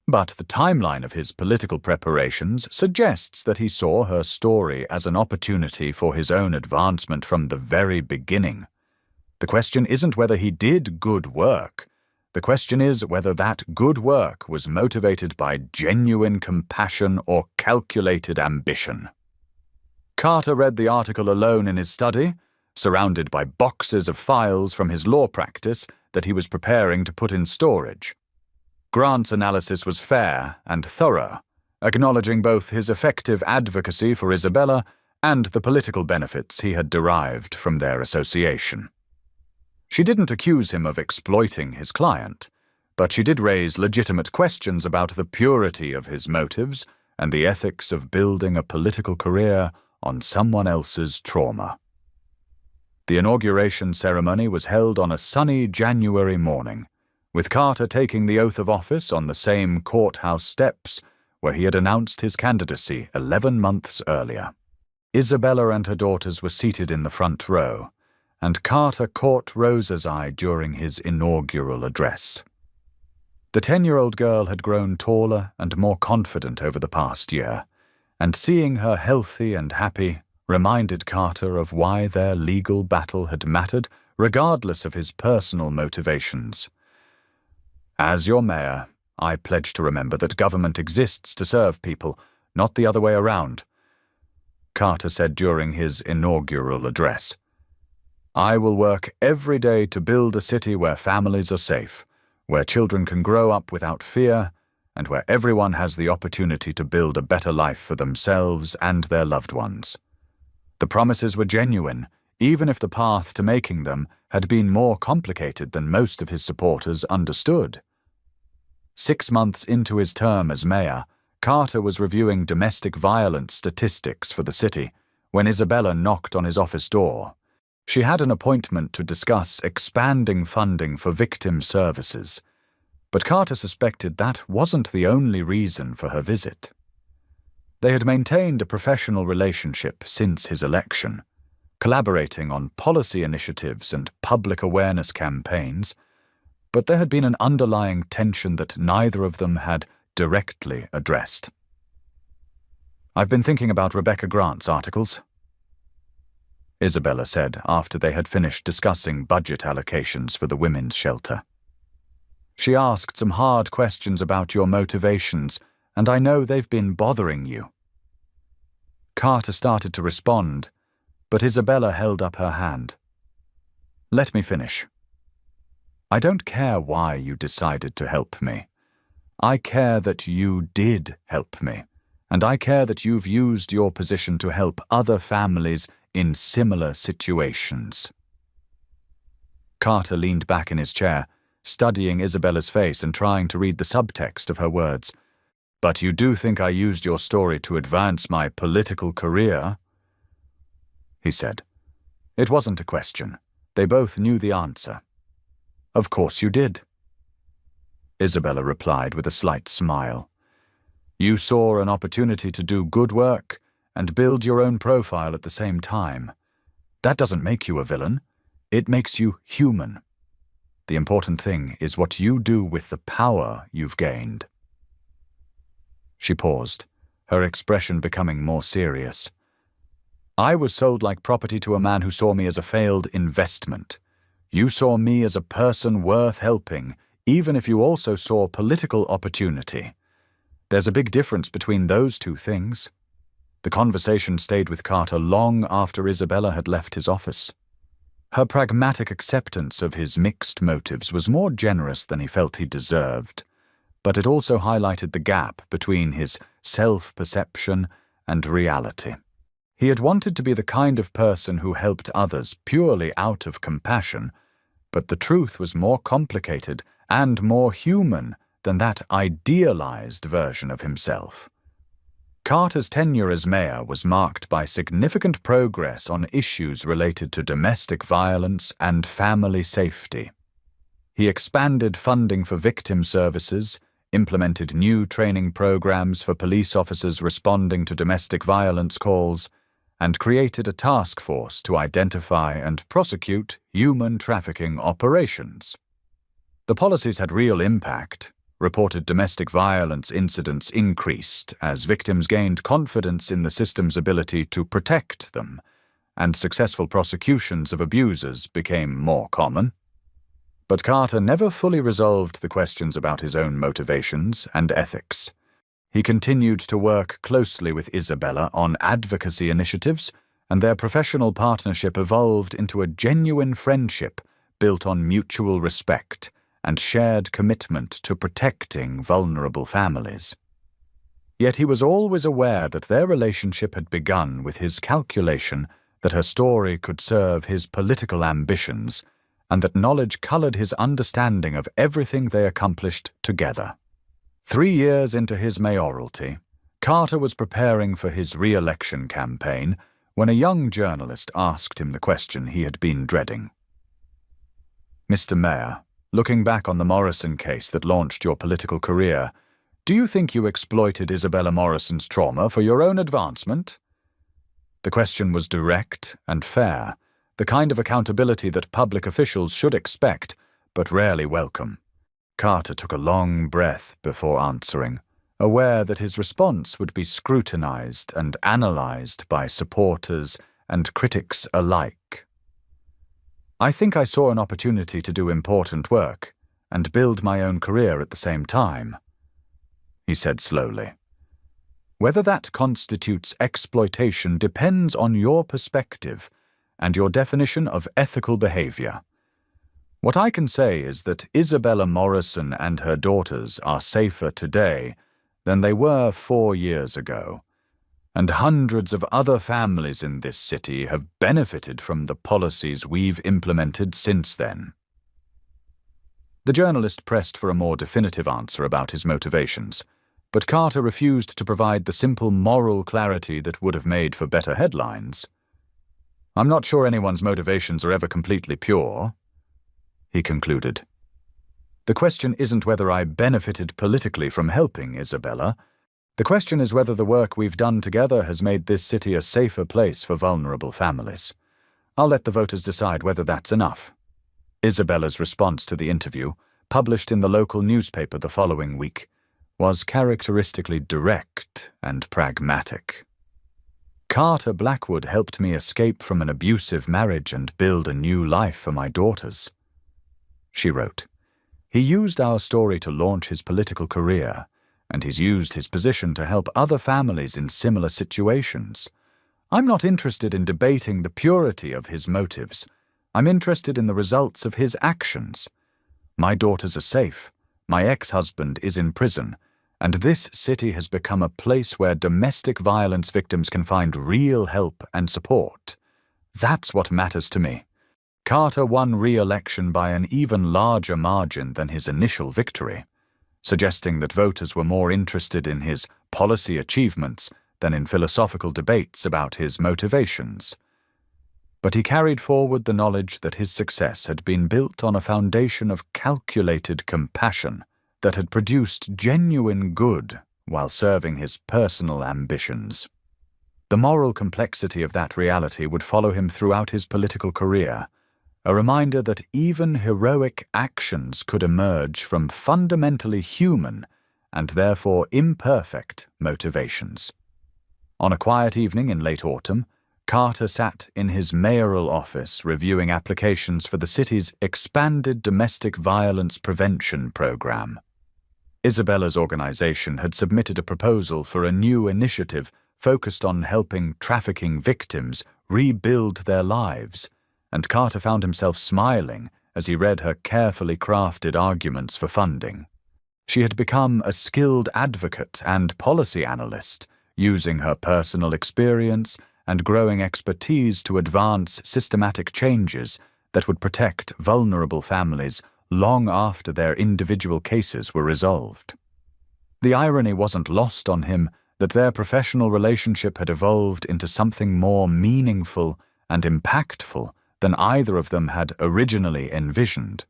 A: But the timeline of his political preparations suggests that he saw her story as an opportunity for his own advancement from the very beginning. The question isn't whether he did good work, The question is whether that good work was motivated by genuine compassion or calculated ambition. Carter read the article alone in his study, surrounded by boxes of files from his law practice that he was preparing to put in storage. Grant's analysis was fair and thorough, acknowledging both his effective advocacy for Isabella and the political benefits he had derived from their association. She didn't accuse him of exploiting his client, but she did raise legitimate questions about the purity of his motives and the ethics of building a political career on someone else's trauma. The inauguration ceremony was held on a sunny January morning, with Carter taking the oath of office on the same courthouse steps where he had announced his candidacy 11 months earlier. Isabella and her daughters were seated in the front row, and Carter caught Rosa's eye during his inaugural address. The 10-year-old girl had grown taller and more confident over the past year, and seeing her healthy and happy reminded Carter of why their legal battle had mattered, regardless of his personal motivations. As your mayor, I pledge to remember that government exists to serve people, not the other way around, Carter said during his inaugural address. I will work every day to build a city where families are safe, where children can grow up without fear, and where everyone has the opportunity to build a better life for themselves and their loved ones. The promises were genuine, even if the path to making them had been more complicated than most of his supporters understood. 6 months into his term as mayor, Carter was reviewing domestic violence statistics for the city when Isabella knocked on his office door. She had an appointment to discuss expanding funding for victim services, but Carter suspected that wasn't the only reason for her visit. They had maintained a professional relationship since his election, collaborating on policy initiatives and public awareness campaigns, but there had been an underlying tension that neither of them had directly addressed. I've been thinking about Rebecca Grant's articles, Isabella said after they had finished discussing budget allocations for the women's shelter. She asked some hard questions about your motivations, and I know they've been bothering you. Carter started to respond, but Isabella held up her hand. Let me finish. I don't care why you decided to help me. I care that you did help me, and I care that you've used your position to help other families in similar situations. Carter leaned back in his chair, studying Isabella's face and trying to read the subtext of her words. But you do think I used your story to advance my political career? He said. It wasn't a question. They both knew the answer. Of course you did. Isabella replied with a slight smile. You saw an opportunity to do good work and build your own profile at the same time. That doesn't make you a villain. It makes you human. The important thing is what you do with the power you've gained. She paused, her expression becoming more serious. I was sold like property to a man who saw me as a failed investment. You saw me as a person worth helping, even if you also saw political opportunity. There's a big difference between those two things. The conversation stayed with Carter long after Isabella had left his office. Her pragmatic acceptance of his mixed motives was more generous than he felt he deserved, but it also highlighted the gap between his self-perception and reality. He had wanted to be the kind of person who helped others purely out of compassion, but the truth was more complicated and more human than that idealized version of himself. Carter's tenure as mayor was marked by significant progress on issues related to domestic violence and family safety. He expanded funding for victim services, implemented new training programs for police officers responding to domestic violence calls, and created a task force to identify and prosecute human trafficking operations. The policies had real impact. Reported domestic violence incidents increased as victims gained confidence in the system's ability to protect them, and successful prosecutions of abusers became more common. But Carter never fully resolved the questions about his own motivations and ethics. He continued to work closely with Isabella on advocacy initiatives, and their professional partnership evolved into a genuine friendship built on mutual respect and shared commitment to protecting vulnerable families. Yet he was always aware that their relationship had begun with his calculation that her story could serve his political ambitions, and that knowledge colored his understanding of everything they accomplished together. 3 years into his mayoralty, Carter was preparing for his re-election campaign when a young journalist asked him the question he had been dreading. "Mr. Mayor, looking back on the Morrison case that launched your political career, do you think you exploited Isabella Morrison's trauma for your own advancement?" The question was direct and fair, the kind of accountability that public officials should expect, but rarely welcome. Carter took a long breath before answering, aware that his response would be scrutinized and analyzed by supporters and critics alike. "I think I saw an opportunity to do important work and build my own career at the same time," he said slowly. "Whether that constitutes exploitation depends on your perspective and your definition of ethical behavior. What I can say is that Isabella Morrison and her daughters are safer today than they were 4 years ago, and hundreds of other families in this city have benefited from the policies we've implemented since then." The journalist pressed for a more definitive answer about his motivations, but Carter refused to provide the simple moral clarity that would have made for better headlines. "I'm not sure anyone's motivations are ever completely pure," he concluded. "The question isn't whether I benefited politically from helping Isabella. The question is whether the work we've done together has made this city a safer place for vulnerable families. I'll let the voters decide whether that's enough." Isabella's response to the interview, published in the local newspaper the following week, was characteristically direct and pragmatic. "Carter Blackwood helped me escape from an abusive marriage and build a new life for my daughters," she wrote. "He used our story to launch his political career, and he's used his position to help other families in similar situations. I'm not interested in debating the purity of his motives. I'm interested in the results of his actions. My daughters are safe, my ex-husband is in prison, and this city has become a place where domestic violence victims can find real help and support. That's what matters to me." Carter won re-election by an even larger margin than his initial victory, suggesting that voters were more interested in his policy achievements than in philosophical debates about his motivations. But he carried forward the knowledge that his success had been built on a foundation of calculated compassion that had produced genuine good while serving his personal ambitions. The moral complexity of that reality would follow him throughout his political career, a reminder that even heroic actions could emerge from fundamentally human and therefore imperfect motivations. On a quiet evening in late autumn, Carter sat in his mayoral office reviewing applications for the city's expanded domestic violence prevention program. Isabella's organization had submitted a proposal for a new initiative focused on helping trafficking victims rebuild their lives, and Carter found himself smiling as he read her carefully crafted arguments for funding. She had become a skilled advocate and policy analyst, using her personal experience and growing expertise to advance systematic changes that would protect vulnerable families long after their individual cases were resolved. The irony wasn't lost on him that their professional relationship had evolved into something more meaningful and impactful than either of them had originally envisioned.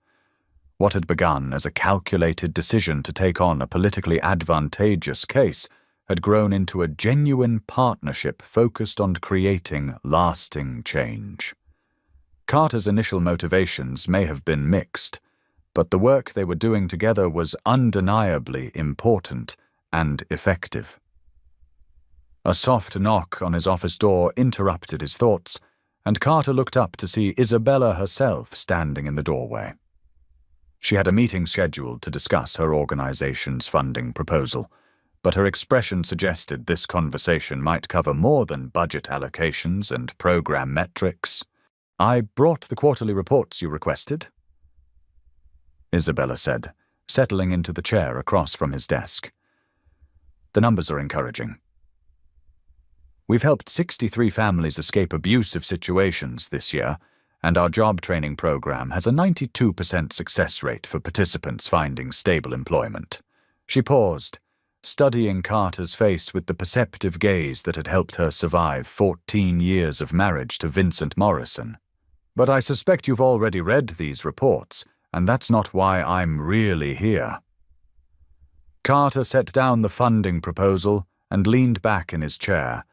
A: What had begun as a calculated decision to take on a politically advantageous case had grown into a genuine partnership focused on creating lasting change. Carter's initial motivations may have been mixed, but the work they were doing together was undeniably important and effective. A soft knock on his office door interrupted his thoughts, and Carter looked up to see Isabella herself standing in the doorway. She had a meeting scheduled to discuss her organization's funding proposal, but her expression suggested this conversation might cover more than budget allocations and program metrics. "I brought the quarterly reports you requested," Isabella said, settling into the chair across from his desk. "The numbers are encouraging. We've helped 63 families escape abusive situations this year, and our job training program has a 92% success rate for participants finding stable employment." She paused, studying Carter's face with the perceptive gaze that had helped her survive 14 years of marriage to Vincent Morrison. "But I suspect you've already read these reports, and that's not why I'm really here." Carter set down the funding proposal and leaned back in his chair,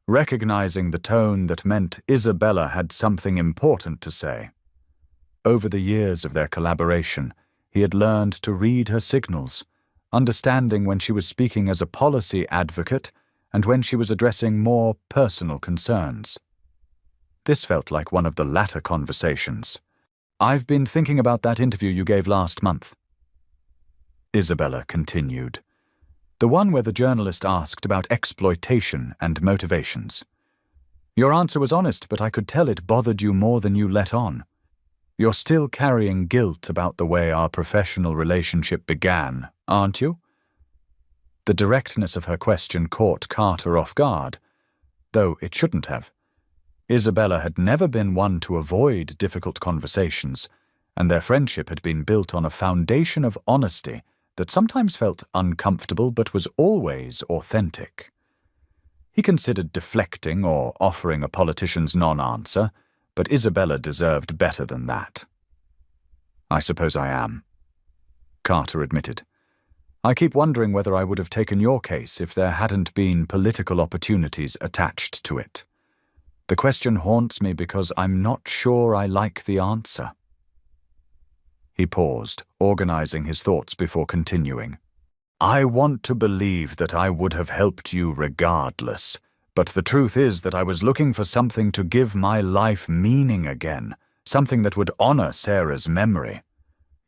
A: recognizing the tone that meant Isabella had something important to say. Over the years of their collaboration, he had learned to read her signals, understanding when she was speaking as a policy advocate and when she was addressing more personal concerns. This felt like one of the latter conversations. "I've been thinking about that interview you gave last month," Isabella continued. "The one where the journalist asked about exploitation and motivations. Your answer was honest, but I could tell it bothered you more than you let on. You're still carrying guilt about the way our professional relationship began, aren't you?" The directness of her question caught Carter off guard, though it shouldn't have. Isabella had never been one to avoid difficult conversations, and their friendship had been built on a foundation of honesty that sometimes felt uncomfortable but was always authentic. He considered deflecting or offering a politician's non-answer, but Isabella deserved better than that. "I suppose I am," Carter admitted. "I keep wondering whether I would have taken your case if there hadn't been political opportunities attached to it. The question haunts me because I'm not sure I like the answer." He paused, organizing his thoughts before continuing. "I want to believe that I would have helped you regardless, but the truth is that I was looking for something to give my life meaning again, something that would honor Sarah's memory.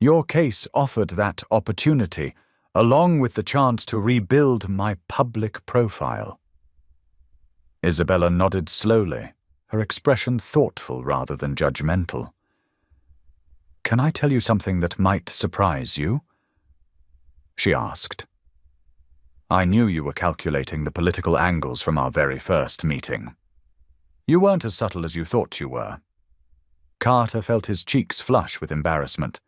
A: Your case offered that opportunity, along with the chance to rebuild my public profile." Isabella nodded slowly, her expression thoughtful rather than judgmental. "Can I tell you something that might surprise you?" she asked. "I knew you were calculating the political angles from our very first meeting. You weren't as subtle as you thought you were." Carter felt his cheeks flush with embarrassment,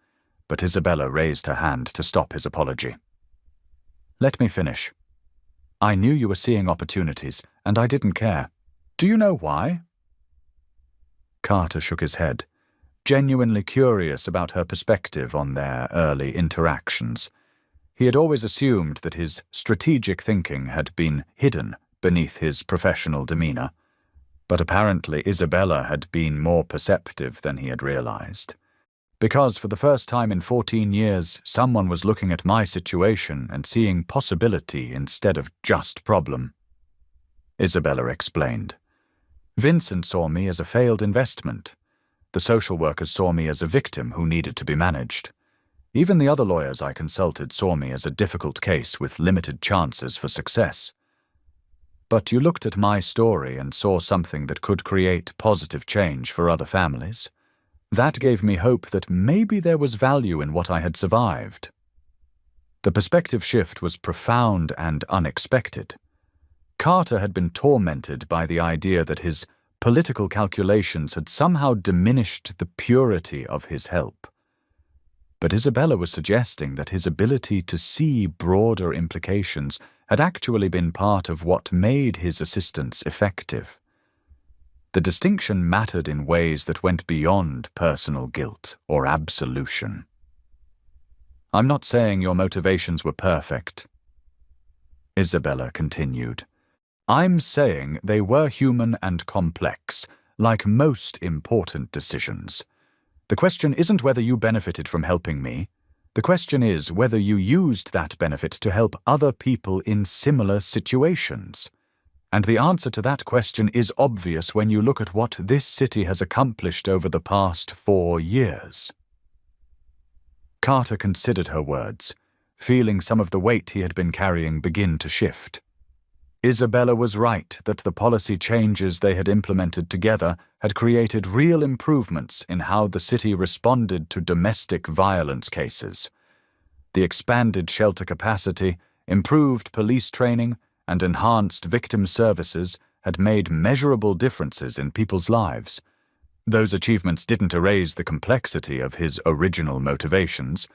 A: but Isabella raised her hand to stop his apology. "Let me finish. I knew you were seeing opportunities, and I didn't care. Do you know why?" Carter shook his head, genuinely curious about her perspective on their early interactions. He had always assumed that his strategic thinking had been hidden beneath his professional demeanor, but apparently Isabella had been more perceptive than he had realized. "Because for the first time in 14 years, someone was looking at my situation and seeing possibility instead of just problem," Isabella explained. "Vincent saw me as a failed investment. The social workers saw me as a victim who needed to be managed. Even the other lawyers I consulted saw me as a difficult case with limited chances for success. But you looked at my story and saw something that could create positive change for other families. That gave me hope that maybe there was value in what I had survived." The perspective shift was profound and unexpected. Carter had been tormented by the idea that his political calculations had somehow diminished the purity of his help. But Isabella was suggesting that his ability to see broader implications had actually been part of what made his assistance effective. The distinction mattered in ways that went beyond personal guilt or absolution. "I'm not saying your motivations were perfect," Isabella continued. "I'm saying they were human and complex, like most important decisions. The question isn't whether you benefited from helping me. The question is whether you used that benefit to help other people in similar situations. And the answer to that question is obvious when you look at what this city has accomplished over the past 4 years." Carter considered her words, feeling some of the weight he had been carrying begin to shift. Isabella was right that the policy changes they had implemented together had created real improvements in how the city responded to domestic violence cases. The expanded shelter capacity, improved police training, and enhanced victim services had made measurable differences in people's lives. Those achievements didn't erase the complexity of his original motivations,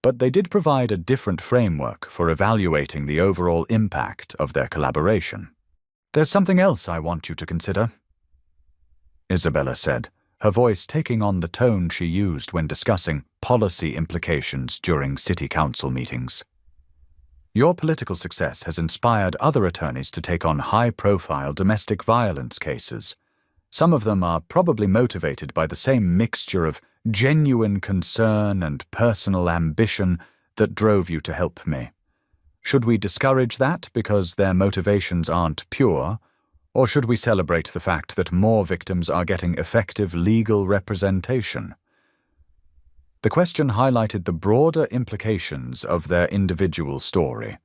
A: but they did provide a different framework for evaluating the overall impact of their collaboration. "There's something else I want you to consider," Isabella said, her voice taking on the tone she used when discussing policy implications during city council meetings. "Your political success has inspired other attorneys to take on high-profile domestic violence cases. Some of them are probably motivated by the same mixture of genuine concern and personal ambition that drove you to help me. Should we discourage that because their motivations aren't pure, or should we celebrate the fact that more victims are getting effective legal representation?" The question highlighted the broader implications of their individual story.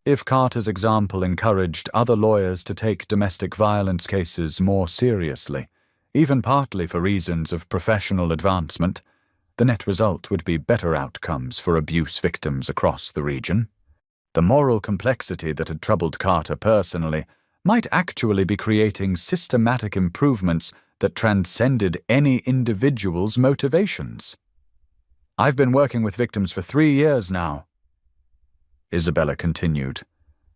A: If Carter's example encouraged other lawyers to take domestic violence cases more seriously, even partly for reasons of professional advancement, the net result would be better outcomes for abuse victims across the region. The moral complexity that had troubled Carter personally might actually be creating systematic improvements that transcended any individual's motivations. "I've been working with victims for 3 years now," Isabella continued,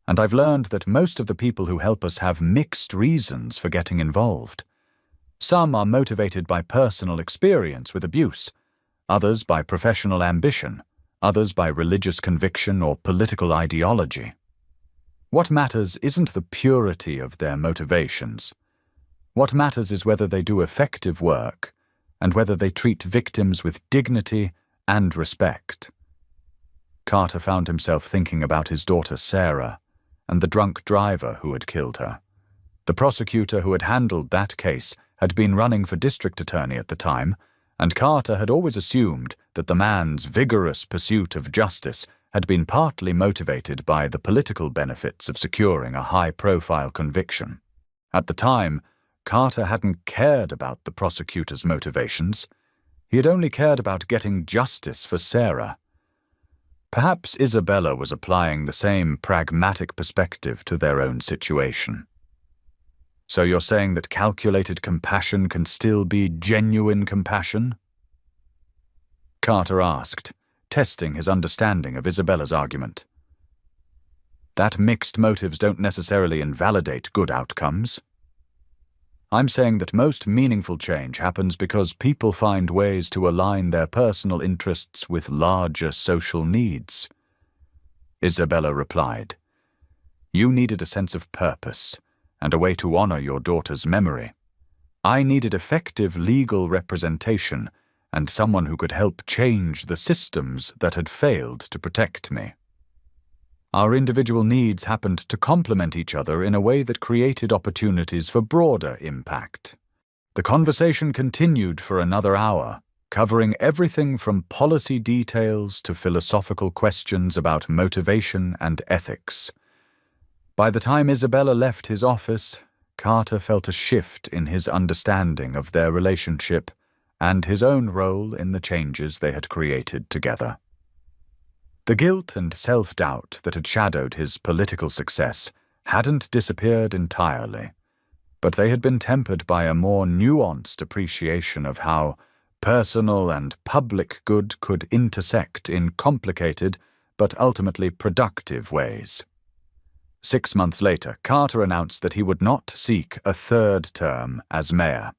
A: "and I've learned that most of the people who help us have mixed reasons for getting involved. Some are motivated by personal experience with abuse, others by professional ambition, others by religious conviction or political ideology. What matters isn't the purity of their motivations. What matters is whether they do effective work and whether they treat victims with dignity and respect." Carter found himself thinking about his daughter Sarah and the drunk driver who had killed her. The prosecutor who had handled that case had been running for district attorney at the time, and Carter had always assumed that the man's vigorous pursuit of justice had been partly motivated by the political benefits of securing a high-profile conviction. At the time, Carter hadn't cared about the prosecutor's motivations. He had only cared about getting justice for Sarah. Perhaps Isabella was applying the same pragmatic perspective to their own situation. "So you're saying that calculated compassion can still be genuine compassion?" Carter asked, testing his understanding of Isabella's argument. "That mixed motives don't necessarily invalidate good outcomes. I'm saying that most meaningful change happens because people find ways to align their personal interests with larger social needs." Isabella replied, "You needed a sense of purpose and a way to honor your daughter's memory. I needed effective legal representation and someone who could help change the systems that had failed to protect me. Our individual needs happened to complement each other in a way that created opportunities for broader impact." The conversation continued for another hour, covering everything from policy details to philosophical questions about motivation and ethics. By the time Isabella left his office, Carter felt a shift in his understanding of their relationship and his own role in the changes they had created together. The guilt and self-doubt that had shadowed his political success hadn't disappeared entirely, but they had been tempered by a more nuanced appreciation of how personal and public good could intersect in complicated but ultimately productive ways. 6 months later, Carter announced that he would not seek a third term as mayor.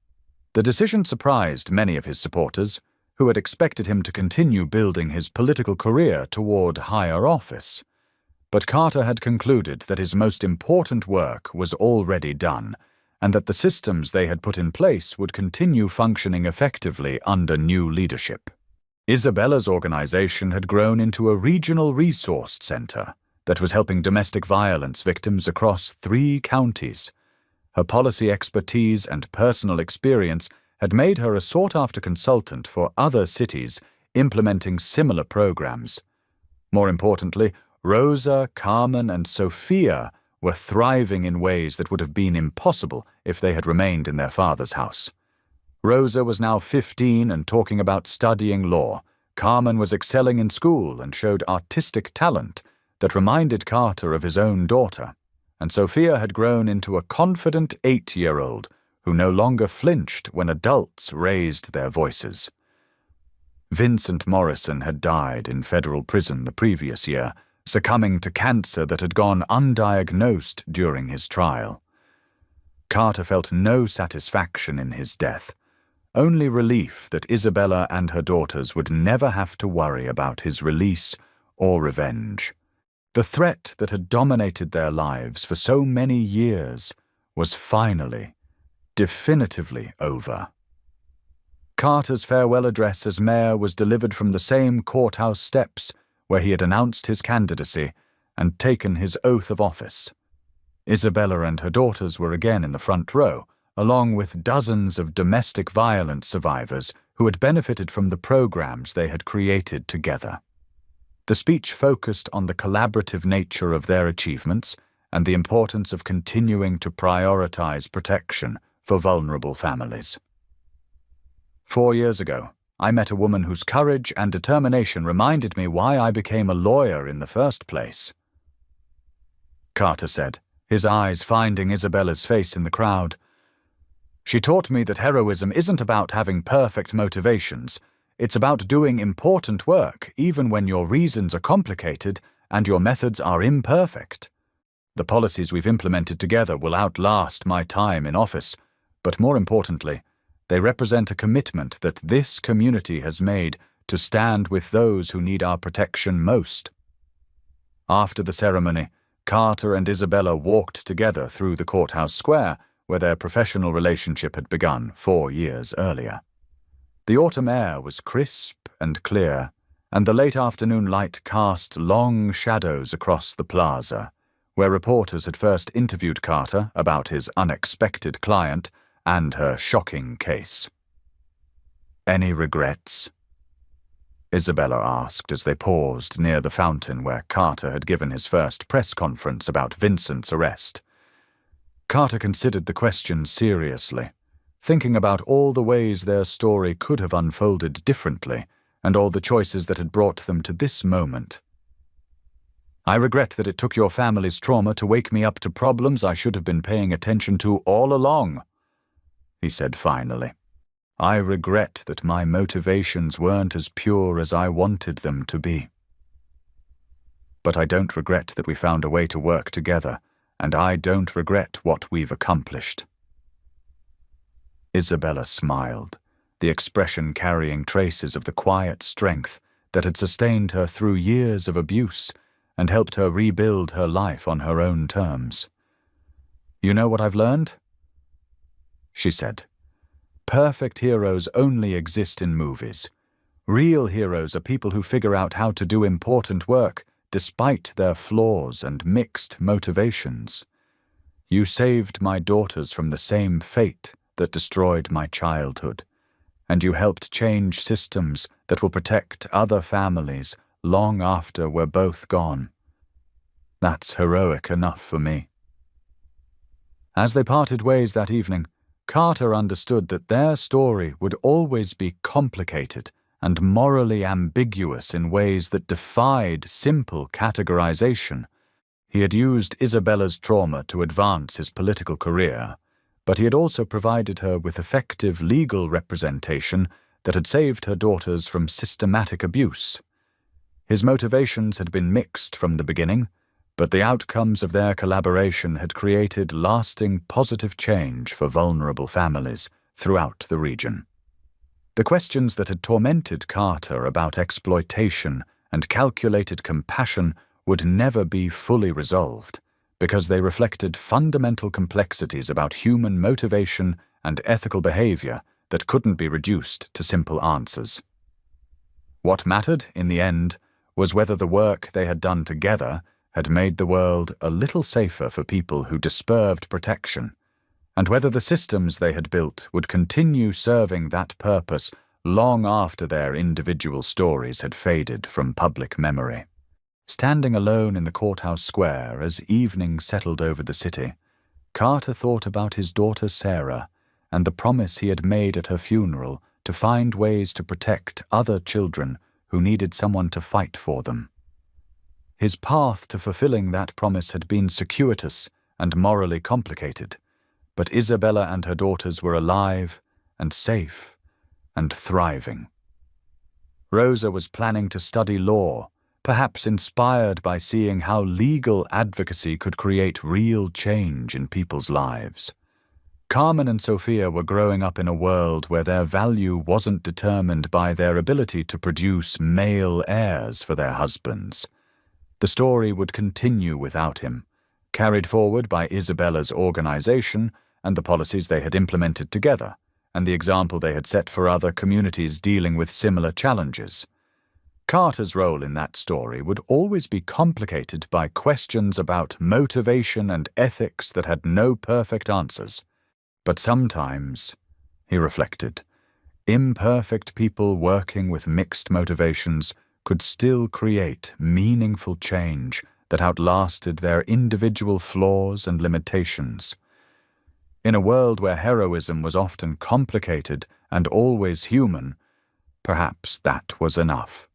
A: The decision surprised many of his supporters, who had expected him to continue building his political career toward higher office. But Carter had concluded that his most important work was already done, and that the systems they had put in place would continue functioning effectively under new leadership. Isabella's organization had grown into a regional resource center that was helping domestic violence victims across 3 counties. Her policy expertise and personal experience had made her a sought-after consultant for other cities implementing similar programs. More importantly, Rosa, Carmen, and Sophia were thriving in ways that would have been impossible if they had remained in their father's house. Rosa was now 15 and talking about studying law. Carmen was excelling in school and showed artistic talent that reminded Carter of his own daughter. And Sophia had grown into a confident 8-year-old who no longer flinched when adults raised their voices. Vincent Morrison had died in federal prison the previous year, succumbing to cancer that had gone undiagnosed during his trial. Carter felt no satisfaction in his death, only relief that Isabella and her daughters would never have to worry about his release or revenge. The threat that had dominated their lives for so many years was finally, definitively over. Carter's farewell address as mayor was delivered from the same courthouse steps where he had announced his candidacy and taken his oath of office. Isabella and her daughters were again in the front row, along with dozens of domestic violence survivors who had benefited from the programs they had created together. The speech focused on the collaborative nature of their achievements and the importance of continuing to prioritize protection for vulnerable families. 4 years ago, I met a woman whose courage and determination reminded me why I became a lawyer in the first place. Carter said, his eyes finding Isabella's face in the crowd. She taught me that heroism isn't about having perfect motivations. It's about doing important work even when your reasons are complicated and your methods are imperfect. The policies we've implemented together will outlast my time in office, but more importantly, they represent a commitment that this community has made to stand with those who need our protection most. After the ceremony, Carter and Isabella walked together through the courthouse square where their professional relationship had begun 4 years earlier. The autumn air was crisp and clear, and the late afternoon light cast long shadows across the plaza, where reporters had first interviewed Carter about his unexpected client and her shocking case. "Any regrets?" Isabella asked as they paused near the fountain where Carter had given his first press conference about Vincent's arrest. Carter considered the question seriously, thinking about all the ways their story could have unfolded differently and all the choices that had brought them to this moment. "I regret that it took your family's trauma to wake me up to problems I should have been paying attention to all along," he said finally. "I regret that my motivations weren't as pure as I wanted them to be. But I don't regret that we found a way to work together, and I don't regret what we've accomplished." Isabella smiled, the expression carrying traces of the quiet strength that had sustained her through years of abuse and helped her rebuild her life on her own terms. "You know what I've learned?" she said. "Perfect heroes only exist in movies. Real heroes are people who figure out how to do important work despite their flaws and mixed motivations. You saved my daughters from the same fate that destroyed my childhood, and you helped change systems that will protect other families long after we're both gone. That's heroic enough for me." As they parted ways that evening, Carter understood that their story would always be complicated and morally ambiguous in ways that defied simple categorization. He had used Isabella's trauma to advance his political career, but he had also provided her with effective legal representation that had saved her daughters from systematic abuse. His motivations had been mixed from the beginning, but the outcomes of their collaboration had created lasting positive change for vulnerable families throughout the region. The questions that had tormented Carter about exploitation and calculated compassion would never be fully resolved, because they reflected fundamental complexities about human motivation and ethical behavior that couldn't be reduced to simple answers. What mattered, in the end, was whether the work they had done together had made the world a little safer for people who deserved protection, and whether the systems they had built would continue serving that purpose long after their individual stories had faded from public memory. Standing alone in the courthouse square as evening settled over the city, Carter thought about his daughter Sarah and the promise he had made at her funeral to find ways to protect other children who needed someone to fight for them. His path to fulfilling that promise had been circuitous and morally complicated, but Isabella and her daughters were alive and safe and thriving. Rosa was planning to study law, perhaps inspired by seeing how legal advocacy could create real change in people's lives. Carmen and Sophia were growing up in a world where their value wasn't determined by their ability to produce male heirs for their husbands. The story would continue without him, carried forward by Isabella's organization and the policies they had implemented together, and the example they had set for other communities dealing with similar challenges. Carter's role in that story would always be complicated by questions about motivation and ethics that had no perfect answers. But sometimes, he reflected, imperfect people working with mixed motivations could still create meaningful change that outlasted their individual flaws and limitations. In a world where heroism was often complicated and always human, perhaps that was enough.